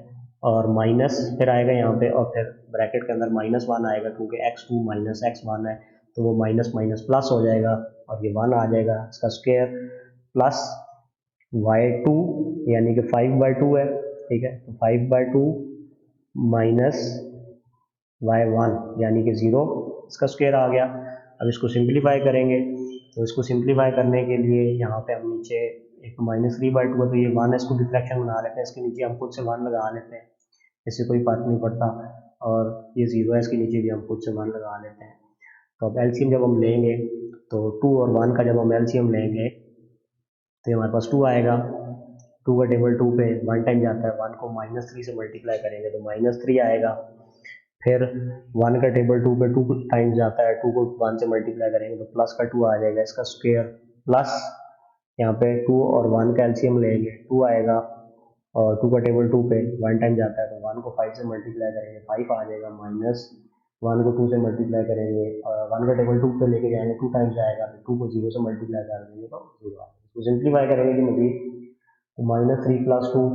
और माइनस फिर आएगा यहाँ पे, और फिर ब्रैकेट के अंदर -1 आएगा, क्योंकि x2 माइनस x1 है तो वो माइनस माइनस प्लस हो जाएगा और ये 1 आ जाएगा इसका स्क्वायर, प्लस y2 यानी कि 5/2 है, ठीक है। तो 5/2 माइनस y1 यानी कि 0, इसका स्क्वायर आ गया। अब इसको सिंप्लीफाई करेंगे, तो इसको सिंप्लीफाई करने के लिए यहाँ पे हम नीचे एक -3/2 है तो ये 1 है, इसको डिफ्रैक्शन बना लेते हैं। इसके नीचे हम खुद से 1 लगा लेते हैं, इससे कोई फर्क नहीं पड़ता। और ये 0 है, इसके नीचे भी हम खुद से 1 लगा लेते हैं। तो अब एलसीएम जब हम लेंगे तो 2 और 1 का जब हम एलसीएम लेंगे तो ये हमारे पास 2 आएगा। 2 का टेबल 2 पे 1 टाइम जाता है, 1 को -3 से मल्टीप्लाई करेंगे तो -3 आएगा। फिर 1 का टेबल 2 पे 2 टाइम्स जाता है, 2 को 1 से मल्टीप्लाई करेंगे तो प्लस का 2 आ जाएगा, इसका स्क्वायर, प्लस यहाँ पे 2 और 1 का एलसीएम लेंगे, 2 आएगा। और 2 का टेबल 2 पे 1 टाइम जाता है तो 1 को 5 से मल्टीप्लाई करेंगे, 5 आ जाएगा, माइनस 1 को 2 से मल्टीप्लाई करेंगे और 1 का टेबल 2 पे लेके जाएंगे, 2 टाइम्स आएगा, तो 2 को 0 से मल्टीप्लाई कर देंगे तो 0 आएगा। इसको सिंप्लीफाई करेंगे कि मजीद, तो -3 + 2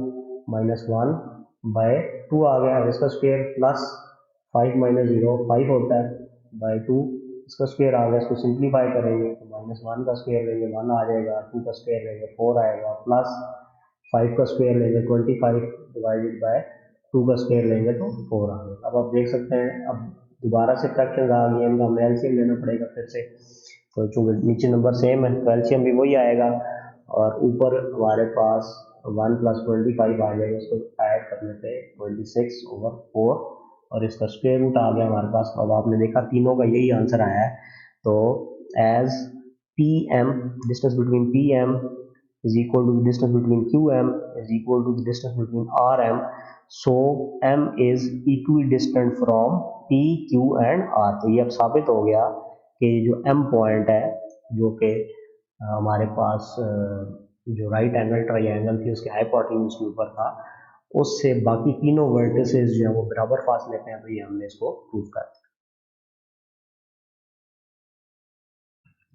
-1/2 आ गया, इसका स्क्वायर, प्लस 5 - 0 5 होता है, /2 इसका स्क्वायर आ गया। इसको सिंप्लीफाई करेंगे तो -1 का स्क्वायर लेंगे 1 आ जाएगा, 2 का स्क्वायर लेंगे 4 आएगा, प्लस 5 का स्क्वायर लेंगे 25 डिवाइडेड बाय 2 का स्क्वायर लेंगे तो 4 आ जाएगा। अब आप देख सकते हैं, अब दोबारा से फ्रैक्शन आ गई है, इनका हमें एलसीएम लेना पड़ेगा फिर से। तो चूँकि नीचे नंबर सेम है तो एलसीएम भी वही आएगा, और ऊपर हमारे पास 1 + 25 आ जाएगा, इसको ऐड करने पे 26/4 और इसका स्क्वायर रूट आ गया हमारे पास। अब आपने देखा तीनों का यही आंसर आया है। तो as P M, distance between P M is equal to distance between Q M is equal to distance between R M, so M is equidistant from P Q and R. तो ये अब साबित हो गया कि जो M point है, जो कि हमारे पास जो राइट एंगल ट्रायंगल थी उसके हाइपोटेन्यूज के ऊपर था, उससे बाकी तीनों वर्टिसेस जो है वो बराबर फासले पे हैं। तो ये हमने इसको प्रूव कर दिया।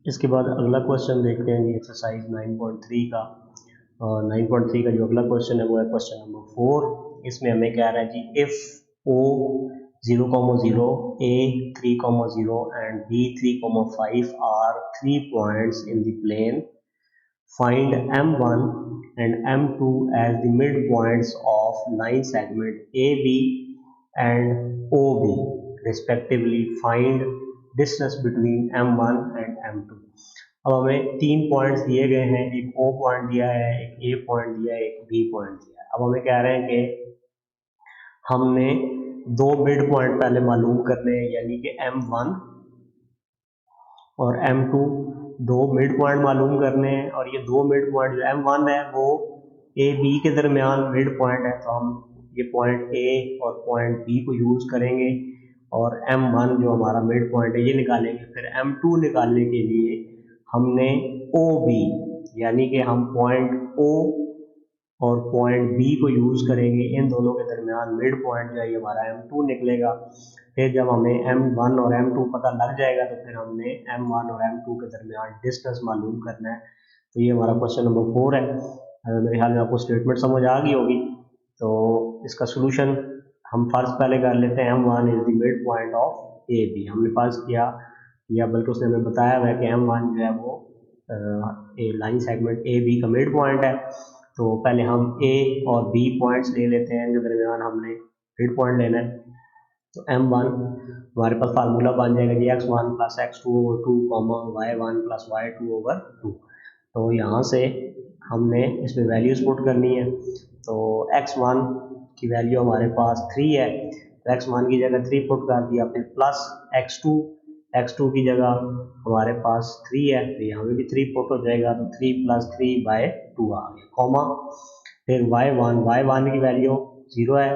इसके बाद अगला क्वेश्चन देखते हैं जी, एक्सरसाइज 9.3 का। 9.3 का जो अगला क्वेश्चन है वो है क्वेश्चन नंबर 4। इसमें हमें क्या रहा है जी, if O 0,0, A 3,0 and B 3,5 are 3 points in the plane, find M1 and M2 as the midpoints of line segment AB and OB respectively. Find distance between M1 and M2। अब हमें 3 points दिए गए हैं, एक O point दिया है, एक A point दिया है, एक B पॉइंट दिया है। अब हमें कह रहे हैं कि हमने 2 मिड पॉइंट पहले मालूम करने हैं, यानी कि M1 और M2, 2 मिड पॉइंट मालूम करने हैं। और ये 2 मिड पॉइंट जो M1 है वो A B के दरमियान मिड पॉइंट है, तो हम ये पॉइंट A और पॉइंट B को यूज़ करेंगे और M1 जो हमारा मिड पॉइंट है ये निकालेंगे। फिर M2 निकालने के लिए हमने OB यानी कि हम पॉइंट O और पॉइंट B को यूज़ करेंगे, इन दोनों के दरमियान मिड पॉइंट जो है ये हमारा M2 निकलेगा। फिर जब हमें M1 और M2 पता लग जाएगा तो फिर हमने M1 और M2 के दरमियान डिस्टेंस मालूम करना है। तो ये हमारा क्वेश्चन नंबर 4 है। मेरे ख्याल में आपको स्टेटमेंट समझ आ गई होगी। तो इसका सोल्यूशन हम फर्ज पहले कर लेते हैं, M1 is the mid point of AB। हमने फर्ज किया, या बल्कि उसने हमें बताया हुआ है कि M1 जो है वो लाइन सेगमेंट AB का मिड पॉइंट है। तो पहले हम A और B पॉइंट्स ले लेते हैं, इनके दरमियान हमने मिड पॉइंट लेना है। तो M1 हमारे पास फार्मूला बन जाएगा जी, x1 + x2/2, y1 + y2/2। तो यहाँ से हमने इसमें वैल्यूज पुट करनी है। तो x1 की वैल्यू हमारे पास 3 है, तो x1 की जगह 3 पुट कर दिया, फिर प्लस x2 की जगह हमारे पास 3 है, तो यहाँ पे भी 3 पुट हो जाएगा, तो 3 + 3/2 आ गया, कॉमा। फिर y1 की वैल्यू 0 है,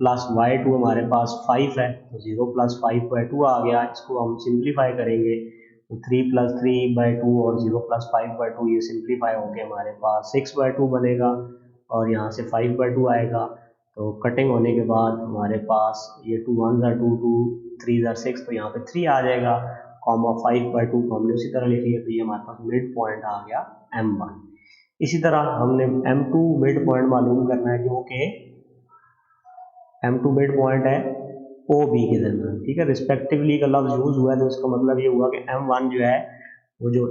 प्लस y2 हमारे पास 5 है, तो 0 प्लस 5/2 आ गया। इसको हम सिंप्लीफाई करेंगे तो 3 प्लस 3/2 और 0 प्लस 5/2 ये सिंप्लीफाई होके हमारे पास 6/2 बनेगा और यहाँ से 5/2 आएगा। तो कटिंग होने के बाद हमारे पास ये 2 1 2 2 3 6, तो यहाँ पे 3 आ जाएगा, कॉमा 5/2 को हमने उसी तरह लिख लिया, तो ये हमारे पास मिड पॉइंट आ गया M1। इसी तरह हमने M2 मिड पॉइंट मालूम करना है, जो कि M2 मिड पॉइंट है OB के दरमियान, ठीक है। रिस्पेक्टिवली का लफ्ज यूज हुआ है तो इसका मतलब ये हुआ कि M1 जो है वो जो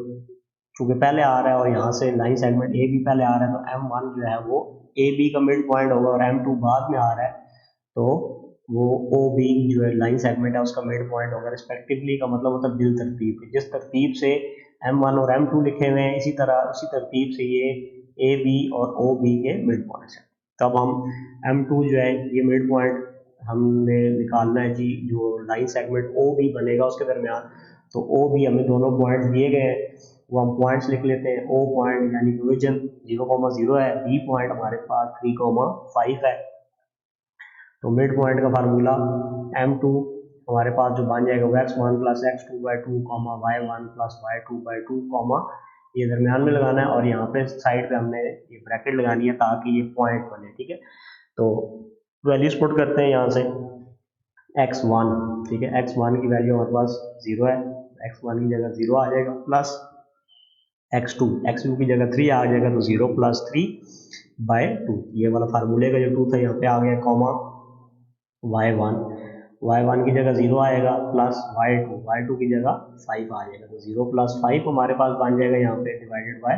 चूंकि पहले आ रहा है और यहाँ से लाइन सेगमेंट AB पहले आ रहा है, तो M1 जो है वो AB का मिड पॉइंट होगा और M2 बाद में आ रहा है तो वो OB जो है लाइन सेगमेंट है उसका मिड पॉइंट होगा। रिस्पेक्टिवली का मतलब होता है बिल तरतीब, जिस तरतीब से M1 और M2 लिखे हुए हैं इसी तरतीब से ये AB और OB के मिड पॉइंट्स हैं। तब हम M2 जो है ये मिड पॉइंट हमने निकालना है जी, जो लाइन सेगमेंट OB बनेगा उसके दरमियान। तो OB हमें दोनों पॉइंट्स दिए गए हैं, वो हम पॉइंट्स लिख लेते हैं। O पॉइंट यानी कि ओरिजिन 0,0 है, B पॉइंट हमारे पास 3,5 है। तो मिड पॉइंट का फार्मूला M2 हमारे पास जो बन जाएगा वो x1 plus x2/2 y1 plus y2/2 ये दरमियान में लगाना है और यहाँ पे साइड पे हमने ये ब्रैकेट लगानी है ताकि ये पॉइंट बने, ठीक है। तो वैल्यूज पुट करते हैं यहाँ से x1, ठीक है, x1 की वैल्यू हमारे पास 0 है, x1 की जगह 0 आ जाएगा, प्लस x2 की जगह 3 आ जाएगा, तो 0 प्लस 3/2 ये वाला फार्मूले का जो 2 था यहाँ पे आ गया, कॉमा y1 की जगह 0 आएगा, प्लस y2 की जगह 5 आ जाएगा, तो 0 प्लस 5 हमारे पास बन जाएगा यहाँ पे डिवाइडेड बाय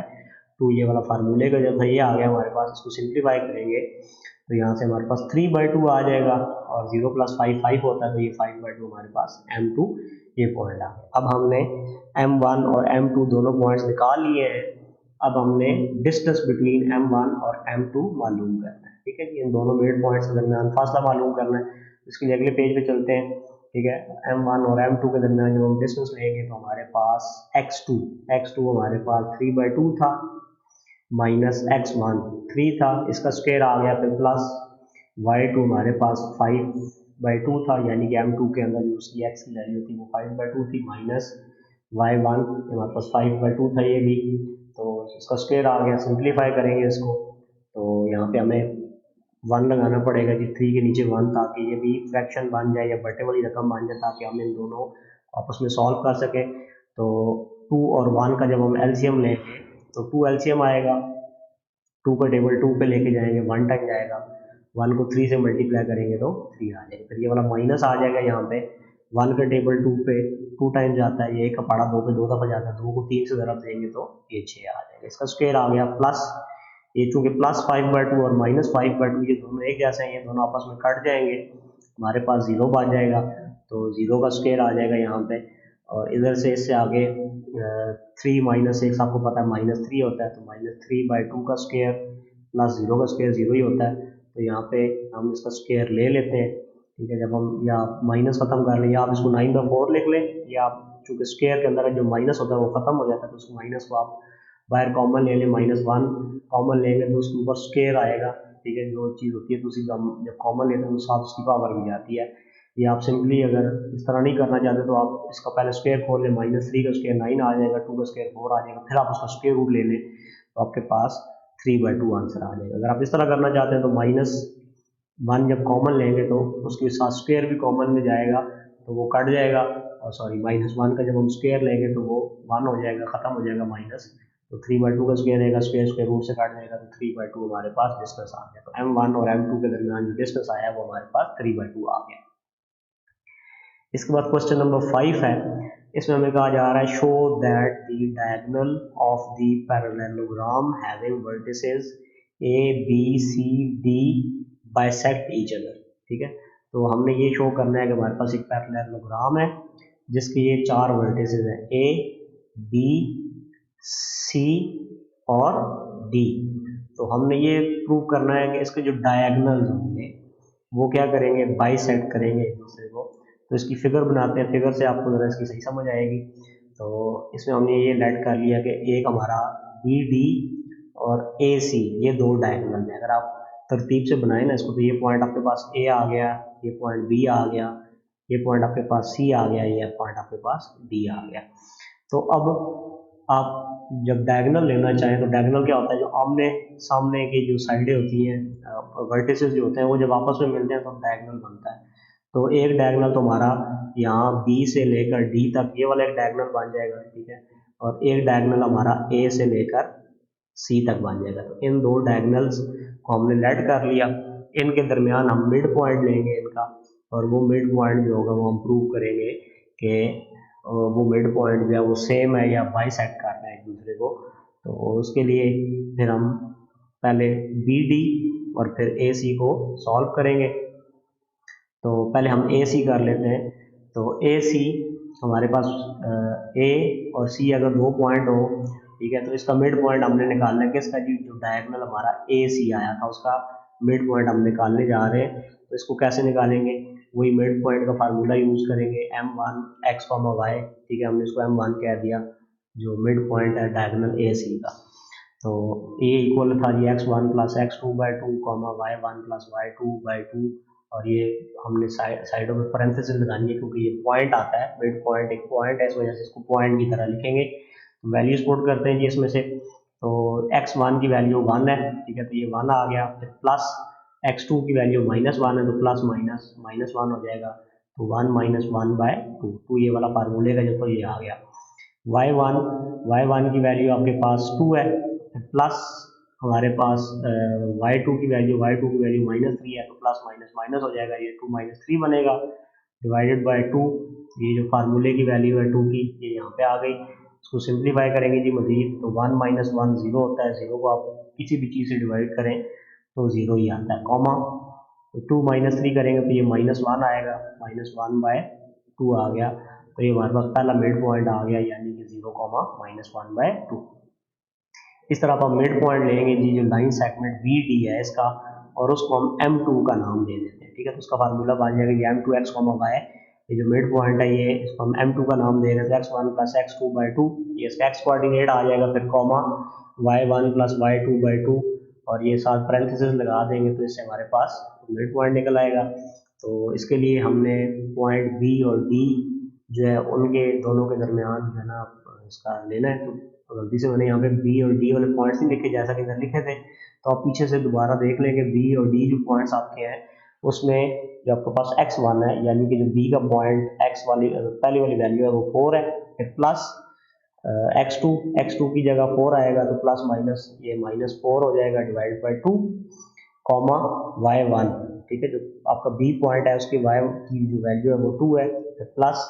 2। ये वाला फार्मूले का जो था ये आ गया हमारे पास। इसको सिंप्लीफाई करेंगे तो यहाँ से हमारे पास 3/2 आ जाएगा और 0 प्लस 5 होता है, तो ये 5/2 हमारे पास M2 ये पॉइंट आ गया। अब हमने M1 और M2 दोनों पॉइंट्स निकाल लिए हैं। अब हमने डिस्टेंस बिटवीन M1 और M2 मालूम करना है, ठीक है। इन दोनों मिड पॉइंट्स के दरमियान फासला मालूम करना है। इसके लिए अगले पेज पे चलते हैं, ठीक है। M1 और M2 के दरमियान जब हम डिस्टेंस लेंगे तो हमारे पास x2 हमारे पास 3/2 था, माइनस x1 3 था, इसका स्क्वायर आ गया, फिर प्लस y2 हमारे पास 5/2 था, यानी कि M2 के अंदर जो उसकी x की वैल्यू थी वो 5/2 थी, माइनस y1 हमारे पास 5/2 था ये भी, तो इसका स्क्वायर आ गया। सिंप्लीफाई करेंगे इसको तो यहाँ पे हमें 1 लगाना पड़ेगा जी, 3 के नीचे 1, ताकि ये भी फ्रैक्शन बन जाए या बटे वाली रकम बन जाए, ताकि हम इन दोनों आपस में सॉल्व कर सकें। तो 2 और 1 का जब हम एलसीएम लेंगे तो 2 एलसीएम आएगा, 2 का टेबल 2 पे लेके जाएंगे 1 टाइम जाएगा, 1 को 3 से मल्टीप्लाई करेंगे तो 3 आ जाएगा, फिर ये वाला माइनस आ जाएगा यहाँ पे। 1 का टेबल 2 पे 2 टाइम जाता है, ये 1 का पहाड़ा 2 पे 2 दफ़ा जाता है, 2 को 3 से ज़रब देंगे तो ये 6 आ जाएगा, इसका स्क्वायर आ गया। प्लस ये चूँकि प्लस 5/2 और माइनस 5/2 ये दोनों एक जैसे हैं, ये दोनों आपस में कट जाएंगे, हमारे पास 0 बच जाएगा, तो 0 का स्क्वायर आ जाएगा यहाँ पे। और इधर से इससे आगे 3 माइनस 6 आपको पता है -3 होता है, तो -3/2 का स्क्वायर प्लस 0 का स्क्वायर 0 ही होता है, तो यहाँ पे हम इसका स्क्वायर ले लेते हैं, ठीक है। जब हम या माइनस खत्म कर लें या आप इसको 9/4 लिख लें, या आप चूँकि स्क्वायर के अंदर जो माइनस होता है वो खत्म हो जाता है, तो उस माइनस को आप बाहर कॉमन ले लें, -1 कॉमन लेंगे तो उसके ऊपर स्क्वायर आएगा, ठीक है। जो चीज़ होती है तो उसी जब कॉमन लेते हैं तो साथ उसकी पावर भी जाती है। ये आप सिंपली अगर इस तरह नहीं करना चाहते तो आप इसका पहले स्क्वायर खोल लें, -3 का स्क्वायर 9 आ जाएगा, 2 का स्क्वायर 4 आ जाएगा, फिर आप उसका स्क्वायर रूट ले लें तो आपके पास 3/2 आंसर आ जाएगा। अगर आप इस तरह करना चाहते हैं तो -1 जब कॉमन लेंगे तो उसके साथ स्क्वायर भी कॉमन में जाएगा तो वो कट जाएगा, और सॉरी -1 का जब हम स्क्वायर लेंगे तो वो 1 हो जाएगा, ख़त्म हो जाएगा माइनस, तो 3/2 का स्क्वायर रहेगा, स्क्वायर रूट से काट जाएगा, तो 3/2 हमारे पास डिस्टेंस आ गया। तो M1 और M2 के दरमियान जो डिस्टेंस आया वो हमारे पास 3/2 आ गया। इसके बाद क्वेश्चन नंबर 5 है, इसमें हमें कहा जा रहा है show that the diagonal of the parallelogram having vertices A B C D bisect each other, ठीक है। तो हमने ये शो करना है कि हमारे पास एक पैरेललोग्राम है जिसके ये 4 वर्टिसेस हैं A B C और D। तो हमने ये प्रूव करना है कि इसके जो डायगोनल्स होंगे वो क्या करेंगे, बाइसेक्ट करेंगे एक दूसरे को। तो इसकी फिगर बनाते हैं, फिगर से आपको ज़रा इसकी सही समझ आएगी। तो इसमें हमने ये लेट कर लिया कि एक हमारा BD और AC ये 2 डायगोनल है। अगर आप तरतीब से बनाए ना इसको, तो ये पॉइंट आपके पास ए आ गया, ये पॉइंट बी आ गया, ये पॉइंट आपके पास सी आ गया, ये पॉइंट आपके पास डी आ गया। तो अब आप जब डायगोनल लेना चाहें तो डायगोनल क्या होता है, जो आमने सामने की जो साइडें होती हैं, वर्टिसेस जो होते हैं, वो जब आपस में मिलते हैं तो डायगोनल बनता है। तो एक डायगोनल तो हमारा यहाँ बी से लेकर डी तक, ये वाला एक डायगोनल बन जाएगा, ठीक है, और एक डायगोनल हमारा ए से लेकर सी तक बन जाएगा। तो इन दो डायगोनल्स को हमने लेट कर लिया, इनके दरमियान हम मिड पॉइंट लेंगे इनका, और वो मिड पॉइंट जो होगा वो हम प्रूव करेंगे कि वो मिड पॉइंट जो है वो सेम है या बाइसेक्ट कर रहे हैं एक दूसरे को। तो उसके लिए फिर हम पहले बी डी और फिर ए सी को सॉल्व करेंगे। तो पहले हम ए सी कर लेते हैं। तो ए सी हमारे पास ए और सी अगर दो पॉइंट हो, ठीक है, तो इसका मिड पॉइंट हमने निकालना है किसका जी, जो डायगोनल हमारा ए सी आया था उसका मिड पॉइंट हम निकालने जा रहे हैं। तो इसको कैसे निकालेंगे, वही मिड पॉइंट का फार्मूला यूज करेंगे, M one x comma y, ठीक है, हमने इसको एम वन कह दिया, जो मिड पॉइंट है डायगोनल ए सी का। तो ए इक्वल था जी x one plus x two by two comma y one plus y two by two, और ये हमने साइडों में पैरेंथेसिस लगानी है क्योंकि ये पॉइंट आता है, मिड पॉइंट एक पॉइंट है, इस वजह से इसको पॉइंट की तरह लिखेंगे। तो वैल्यूज पुट करते हैं जी इसमें से। तो एक्स वन की वैल्यू वन है, ठीक है, तो ये वन आ गया, फिर प्लस एक्स टू की वैल्यू माइनस वन है, तो प्लस माइनस माइनस वन हो जाएगा, तो one minus one by two, two ये वाला फार्मूले का जो, तो ये आ गया। वाई वन की वैल्यू आपके पास टू है, प्लस हमारे पास वाई टू की वैल्यू माइनस थ्री है, तो प्लस माइनस माइनस हो जाएगा, ये टू माइनस थ्री बनेगा, डिवाइडेड बाय टू, ये जो फार्मूले की वैल्यू है टू की, ये यहाँ पे आ गई। इसको सिंप्लीफाई करेंगे जी मजीद, तो वन माइनस वन जीरो होता है, जीरो को आप किसी भी चीज़ से डिवाइड करें तो जीरो ही आता है, कॉमा, तो टू माइनस थ्री करेंगे तो ये माइनस वन आएगा, माइनस वन बाय टू आ गया, तो ये हमारे पास पहला मिड पॉइंट आ गया, यानी कि zero comma minus one by to. इस तरह आप मिड पॉइंट लेंगे जी, जो लाइन सेगमेंट बी डी है इसका, और उसको हम M2 का नाम दे देते हैं, ठीक है, तो उसका फार्मूला बन जाएगा ये M2 x कॉमा वाई, ये जो मिड पॉइंट है ये, इसको हम M2 का नाम दे रहे हैं, x1 plus x2 by two, ये इसका x कोऑर्डिनेट आ जाएगा, फिर comma y1 plus y2 by two, और ये साथ पैरेंथेसिस लगा देंगे, तो इससे हमारे पास मिड पॉइंट निकल आएगा। तो इसके लिए हमने पॉइंट B और D जो है उनके दोनों के दरमियान जो है ना इसका लेना है। तो गलती से मैंने यहाँ पे बी और डी वाले पॉइंट्स नहीं लिखे जैसा कि इधर लिखे थे, तो आप पीछे से दोबारा देख लें कि बी और डी जो पॉइंट्स आपके हैं उसमें जो आपके पास x1 है, यानी कि जो बी का पॉइंट x वाली पहली वाली वैल्यू है वो 4 है, फिर प्लस x2 की जगह 4 आएगा, तो प्लस माइनस ये माइनस 4 हो जाएगा, divide by two, comma y1, ठीक है, जो आपका बी पॉइंट है उसकी y की जो वैल्यू है वो 2 है, फिर प्लस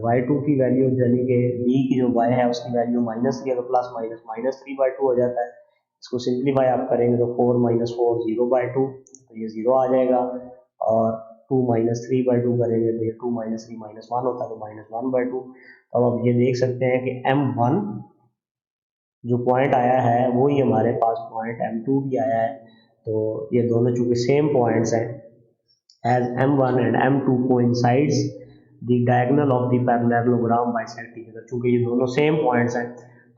y2 की वैल्यू यानी कि b की जो y है उसकी वैल्यू माइनस थ्री है, तो plus minus minus three by two हो जाता है। इसको सिंप्लीफाई आप करेंगे तो 4 minus four zero by two, तो ये जीरो आ जाएगा, और 2 माइनस थ्री बाई टू करेंगे तो ये 2 माइनस थ्री माइनस वन होता है, तो माइनस वन बाई टू। तो अब आप ये देख सकते हैं कि M1 जो पॉइंट आया है वो ही हमारे पास पॉइंट M2 भी आया है। तो ये दोनों चूंकि सेम पॉइंट्स हैं, as M1 and M2 coincides the diagonal of the parallelogram bisect each other, चूंकि ये दोनों सेम पॉइंट्स हैं,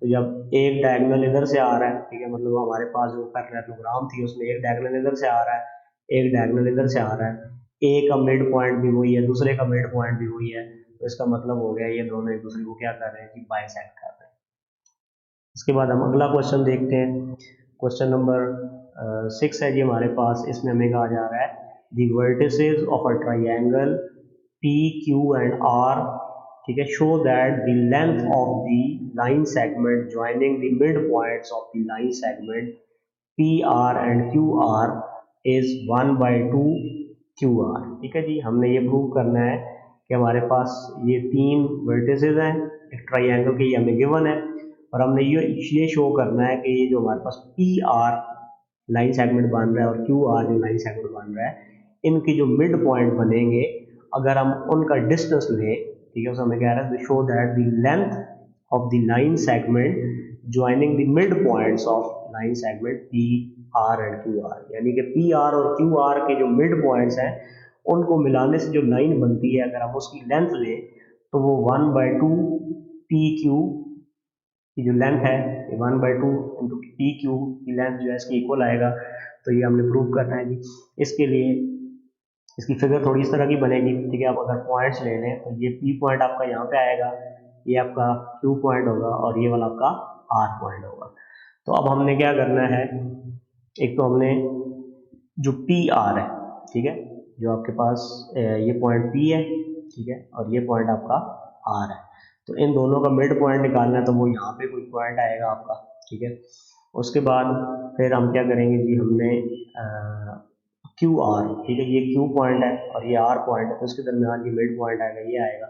तो जब एक डायगोनल इधर से आ रहा है, ठीक है, मतलब हमारे पास जो पैरेललोग्राम थी उसमें एक डायगोनल इधर से आ रहा है, एक डायगोनल इधर से आ रहा है, ए का मिड पॉइंट भी वही है, दूसरे का मिड पॉइंट भी वही है, तो इसका मतलब हो गया ये दोनों एक दूसरे को क्या कर रहे हैं कि बाइसेक्ट कर रहे हैं। इसके बाद हम अगला क्वेश्चन देखते हैं, क्वेश्चन नंबर 6 है जी हमारे पास। इसमें हमें कहा जा रहा है the vertices of a triangle P, Q and R, ठीक है, show that the length of the line segment joining the midpoints of the line segment PR and QR is 1 by 2 QR, ठीक है जी। हमने ये प्रूव करना है कि हमारे पास ये तीन वर्टिसेस हैं एक ट्राइंगल के, ये हमें गिवन है, और हमने ये शो करना है कि ये जो हमारे पास PR लाइन सेगमेंट बन रहा है और QR जो लाइन सेगमेंट बन रहा है, इनके जो मिड पॉइंट बनेंगे अगर हम उनका डिस्टेंस लें, ठीक है, तो हमें कह रहा है show that the length of the line segment joining the mid points of line segment P R and Q R, यानी कि पी आर और क्यू आर के जो मिड पॉइंट्स हैं उनको मिलाने से जो लाइन बनती है अगर हम उसकी लेंथ लें तो वो 1 बाई टू पी क्यू की जो लेंथ है 1 by two into P Q की लेंथ जो है इसकी इक्वल आएगा। तो ये हमने प्रूव करना है जी। इसके लिए इसकी फिगर थोड़ी इस तरह की बनेगी, ठीक है। आप अगर पॉइंट्स ले लें तो ये पी पॉइंट आपका यहाँ पे आएगा, ये आपका क्यू पॉइंट होगा और ये वाला आपका आर पॉइंट होगा। तो अब हमने क्या करना है, एक तो हमने जो पी आर है, ठीक है, जो आपके पास ये पॉइंट पी है, ठीक है, और ये पॉइंट आपका आर है, तो इन दोनों का मिड पॉइंट निकालना है, तो वो यहाँ पे कोई पॉइंट आएगा आपका, ठीक है। उसके बाद फिर हम क्या करेंगे जी, हमने क्यू आर, ठीक है, ये क्यू पॉइंट है और ये आर पॉइंट है, तो इसके दरमियान ये मिड पॉइंट आएगा, ये आएगा।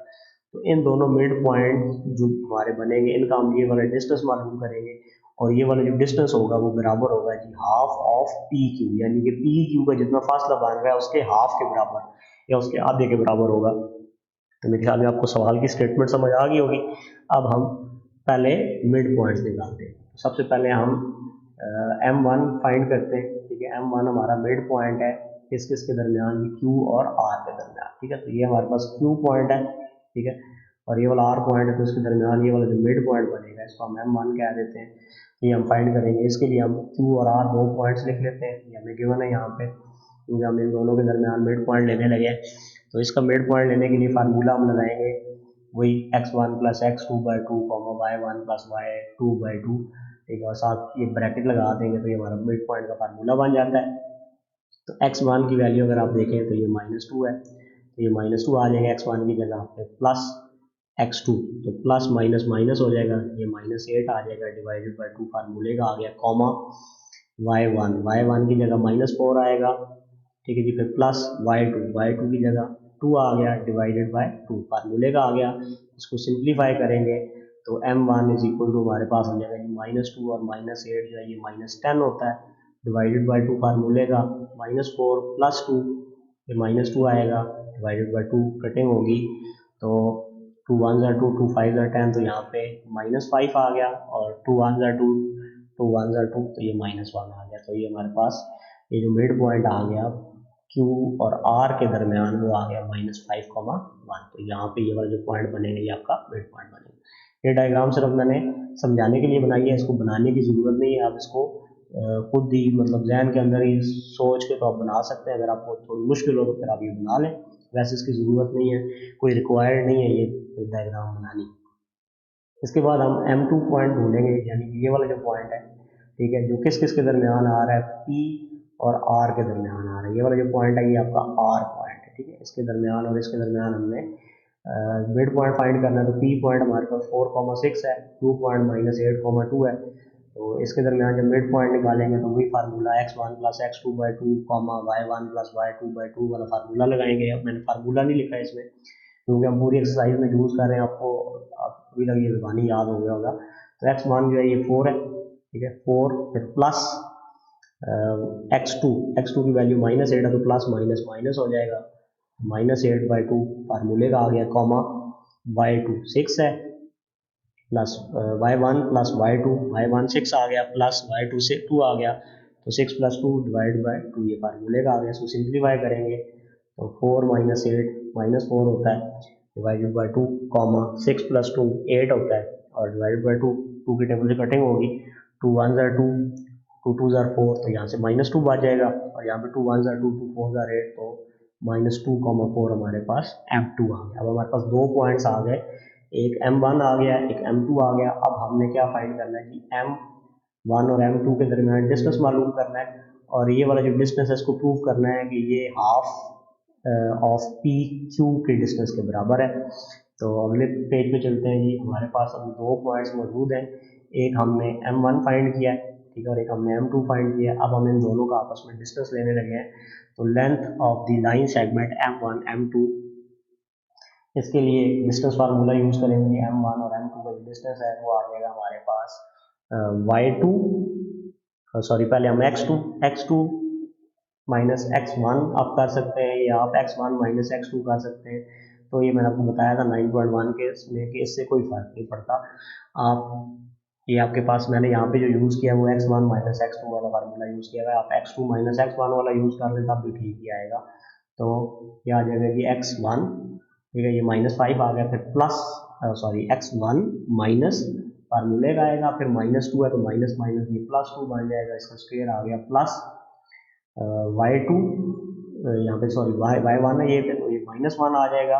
तो इन दोनों मिड पॉइंट जो हमारे बनेंगे, इनका हम ये वाला डिस्टेंस मालूम करेंगे, और ये वाला जो डिस्टेंस होगा वो बराबर होगा जी हाफ ऑफ पी क्यू, यानी कि पी क्यू का जितना फासला बन रहा है उसके हाफ के बराबर या उसके आधे के बराबर होगा। तो मेरे ख्याल में आपको सवाल की स्टेटमेंट समझ आ गई होगी। अब हम पहले मिड पॉइंट्स निकालते हैं। सबसे पहले हम M1 फाइंड करते हैं, ठीक है। M1 हमारा मिड पॉइंट है किस किस के दरमियान, Q और R के दरमियान, ठीक है। तो ये हमारे पास Q पॉइंट है, ठीक है, और ये वाला R पॉइंट है, तो इसके दरमियान ये वाला जो मिड पॉइंट बनेगा इसको हम M1 कह देते हैं। ये हम फाइंड करेंगे। इसके लिए हम Q और R दो पॉइंट्स लिख लेते हैं, ये हमें गिवन है यहाँ पे, क्योंकि हम इन दोनों के दरमियान मिड पॉइंट लेने लगे। तो इसका मिड पॉइंट लेने के लिए फार्मूला हम लगाएंगे वही x1 plus x2/2 y1 plus y2/2, ठीक है, और साथ ये ब्रैकेट लगा देंगे तो ये हमारा मिड पॉइंट का फार्मूला बन जाता है। तो x1 की वैल्यू अगर आप देखें तो ये -2 है, तो ये -2 आ जाएगा x1 की जगह पे, प्लस x2, तो प्लस माइनस माइनस हो जाएगा, ये -8 आ जाएगा, डिवाइडेड बाय 2 फार्मूले का आ गया, कॉमा y1 की जगह -4 आएगा, ठीक है जी, फिर प्लस y2 की जगह 2 आ गया, डिवाइडेड बाय 2 फार्मूले का आ गया। इसको सिंप्लीफाई करेंगे तो m1 इज इक्वल टू हमारे पास हो जाएगा जी -2 और -8 जो है ये -10 होता है, डिवाइडेड बाय 2 फार्मूले का, -4 प्लस 2, ये -2 आएगा, डिवाइडेड बाय 2 कटिंग होगी, तो 2 1 are 2, 2 5 are 10, तो यहाँ पे -5 आ गया, और 2 1 are 2, 2 1 are 2, तो ये -1 आ गया। तो ये हमारे पास ये जो मिड पॉइंट आ गया Q और R के दरमियान वो आ गया -5,1। तो यहाँ पे ये वाला जो पॉइंट बनेगा ये आपका मिड पॉइंट बनेगा। ये डायग्राम सिर्फ मैंने समझाने के लिए बनाई है, इसको बनाने की ज़रूरत नहीं है, आप इसको खुद ही मतलब जहन के अंदर ही सोच के तो आप बना सकते हैं। अगर आपको थोड़ी मुश्किल हो तो फिर आप ये बना लें, वैसे इसकी ज़रूरत नहीं है, कोई रिक्वायर्ड नहीं है ये डायग्राम बनानी। इसके बाद हम M2 पॉइंट ढूंढेंगे, यानी कि ये वाला जो पॉइंट है, ठीक है, जो किस किस के दरमियान आ रहा है, P और R के दरमियान आ रहा है। ये वाला जो पॉइंट है ये आपका R पॉइंट है, ठीक है, इसके दरमियान और इसके दरमियान हमने मिड पॉइंट फाइंड करना है। तो P पॉइंट हमारे पास 4,6 है, Q पॉइंट -8,2 है, तो इसके दरमियान जब मिड पॉइंट निकालेंगे तो वही formula x1 plus x2/2 y1 plus y2/2 वाला फार्मूला लगाएंगे। अब मैंने फार्मूला नहीं लिखा है इसमें क्योंकि हम पूरी एक्सरसाइज में यूज़ कर रहे हैं, आपको अभी तक ये ज़बानी याद हो गया होगा। तो x1 जो है ये 4 है, ठीक है, 4, फिर प्लस x2 की वैल्यू -8 है, तो प्लस माइनस माइनस हो जाएगा, -8/2 फार्मूले का आ गया, कॉमा y2 6 है, प्लस y1 प्लस y1 6 आ गया, प्लस y2 से 2 आ गया, तो 6 + 2 डिवाइड बाय 2 ये फार्मूले का आ गया। इसको सिंप्लीफाई करेंगे तो 4 - 8 -4 होता है, डिवाइडेड बाय 2, कॉमा 6 + 2 8 होता है, और डिवाइडेड बाय 2, 2 की टेबल से कटिंग होगी, 2 1 are 2, 2 2 are 4, तो यहाँ से -2 बच जाएगा, और यहाँ पे 2 1 are 2, 2 4 are 8, तो -2,4 हमारे पास M2 आ गया। अब हमारे पास दो पॉइंट्स आ गए, एक M1 आ गया, एक M2 आ गया। अब हमने क्या फाइंड करना है कि M1 और M2 के दरमियान डिस्टेंस मालूम करना है, और ये वाला जो डिस्टेंस है इसको प्रूव करना है कि ये हाफ ऑफ पी क्यू के डिस्टेंस के बराबर है। तो अगले पेज पे चलते हैं जी। हमारे पास अभी दो पॉइंट्स मौजूद हैं, एक हमने M1 फाइंड किया है, ठीक है, और एक हमने M2 फाइंड किया है। अब हम इन दोनों का आपस में डिस्टेंस लेने लगे हैं। तो length of the line segment M1 M2, इसके लिए डिस्टेंस फार्मूला यूज करेंगे। M1 और M2 का जो डिस्टेंस है वो आ जाएगा हमारे पास y2, सॉरी पहले हम x2 माइनस x1 आप कर सकते हैं, या आप x1 माइनस x2 कर सकते हैं। तो ये मैंने आपको बताया था 9.1 के इसमें कि इससे कोई फर्क नहीं पड़ता। आप ये आपके पास मैंने यहाँ पे जो यूज़ किया वो x1 माइनस x2 वाला फार्मूला यूज़ किया है। आप x2 माइनस x1 वाला यूज़ कर लें तब भी ठीक ही आएगा। तो ये आ जाएगा कि x1, ठीक है, ये -5 आ गया, फिर प्लस सॉरी x1 माइनस फार्मूले का आएगा, फिर -2 है तो माइनस माइनस ये +2 बन जाएगा, इसका स्क्वायर आ गया, प्लस y2 यहाँ पे सॉरी y1 है ये, तो ये -1 आ जाएगा,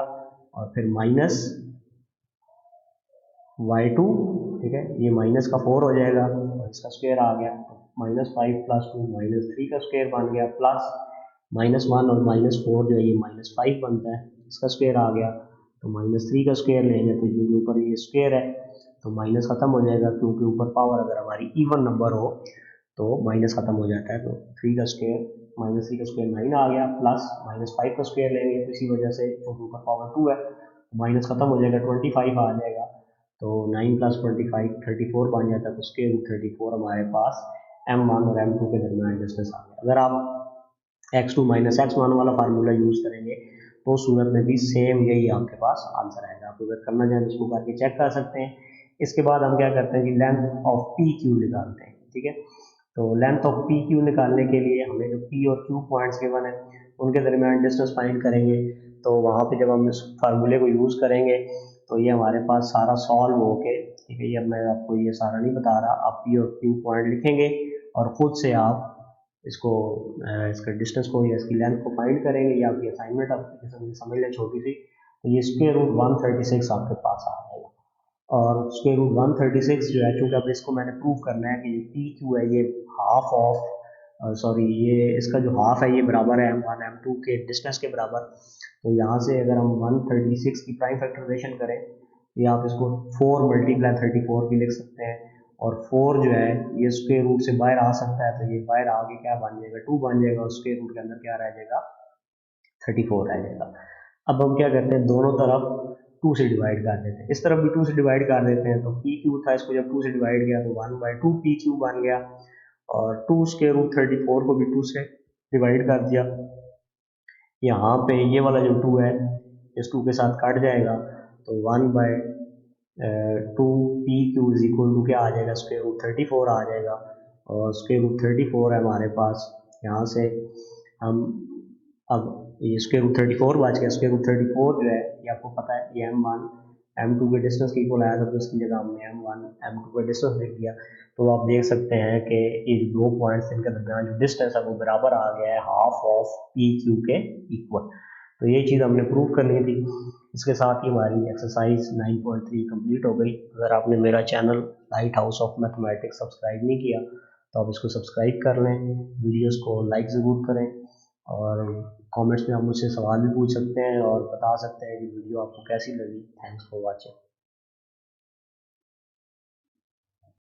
और फिर माइनस y2, ठीक है, ये माइनस का 4 हो जाएगा और इसका स्क्वायर आ गया, तो -5 + 2 -3 का स्क्वायर बन गया, प्लस -1 और -4 जो है ये -5 बनता है, इसका स्क्वायर आ गया, तो -3 का स्क्वायर लेंगे तो ये ऊपर ये स्क्वायर है, तो माइनस खत्म हो जाएगा, क्योंकि ऊपर पावर अगर हमारी इवन नंबर हो तो माइनस खत्म हो जाता है, तो 3 का स्क्वायर -3 का स्क्वायर 9 आ गया, प्लस -5 का स्क्वायर लेंगे, तो इसी वजह से क्योंकि ऊपर पावर 2 है, माइनस खत्म हो जाएगा, 25 आ जाएगा, तो 9 + 25 34 बन जाता है, तो स्क्वायर रूट 34 हमारे पास m1 और m2 के दरमियान डिस्टेंस आ गया। अगर आप x2 - x1 वाला फार्मूला यूज़ करेंगे तो उस सूरत में भी सेम यही आपके पास आंसर आएगा। आप अगर करना चाहें इसको करके चेक कर सकते हैं। इसके बाद हम क्या करते हैं कि लेंथ ऑफ पी क्यू निकालते हैं, ठीक है। तो लेंथ ऑफ पी क्यू निकालने के लिए हमें जो पी और क्यू पॉइंट्स गिवन है उनके दरमियान डिस्टेंस फाइंड करेंगे, तो वहाँ पे जब हम इस फार्मूले को यूज़ करेंगे तो ये हमारे पास सारा सॉल्व होके, ठीक है, ये अब मैं आपको ये सारा नहीं बता रहा, आप पी और क्यू पॉइंट लिखेंगे और ख़ुद से आप इसको इसका डिस्टेंस को या इसकी लेंथ को फाइंड करेंगे, या आपकी असाइनमेंट आप समझ लें छोटी सी, तो ये स्क्वायर रूट 136 आपके पास आ जाएगा। और स्क्वायर रूट 136 जो है, चूँकि अब इसको मैंने प्रूव करना है कि ये पी क्यू है ये हाफ ऑफ सॉरी ये इसका जो हाफ है ये बराबर है m1 m2 के डिस्टेंस के बराबर, तो यहाँ से अगर हम 136 की प्राइम फैक्टराइजेशन करें, या आप इसको 4 × 34 भी लिख सकते हैं, और 4 जो है ये स्क्वायर रूट से बाहर आ सकता है, तो ये बाहर आके क्या बन जाएगा 2 बन जाएगा, और स्क्वायर रूट के अंदर क्या रह जाएगा 34 रह जाएगा। अब हम क्या करते हैं दोनों तरफ 2 से डिवाइड कर देते हैं, इस तरफ भी 2 से डिवाइड कर देते हैं, तो पी क्यू था, इसको जब 2 से डिवाइड किया तो 1/2 पी क्यू बन गया, और 2 स्क्वायर रूट 34 को भी 2 से डिवाइड कर दिया। यहाँ पे ये वाला जो 2 है इस 2 के साथ कट जाएगा, तो 1/2 P Q is equal to क्या आ जाएगा स्क्वायर रूट 34 आ जाएगा, और स्क्वायर रूट 34 है हमारे पास, यहाँ से हम अब ये स्क्वायर रूट 34 बच गया, स्क्वायर रूट 34 जो है ये आपको पता है ये m1 m2 के डिस्टेंस के इक्वल आया था, तो इसकी जगह हमने m1 m2 का डिस्टेंस लिख दिया, तो आप देख सकते हैं कि ये जो 2 पॉइंट्स इनके दरमियान जो डिस्टेंस है वो बराबर आ गया है हाफ ऑफ पी क्यू के इक्वल। तो ये चीज़ हमने प्रूव करनी थी। इसके साथ ही हमारी एक्सरसाइज 9.3 कंप्लीट हो गई। अगर आपने मेरा channel light house of mathematics subscribe नहीं किया तो आप इसको सब्सक्राइब कर लें, वीडियोस को लाइक ज़रूर करें, और कमेंट्स में आप मुझसे सवाल भी पूछ सकते हैं और बता सकते हैं कि वीडियो आपको कैसी लगी। Thanks for watching.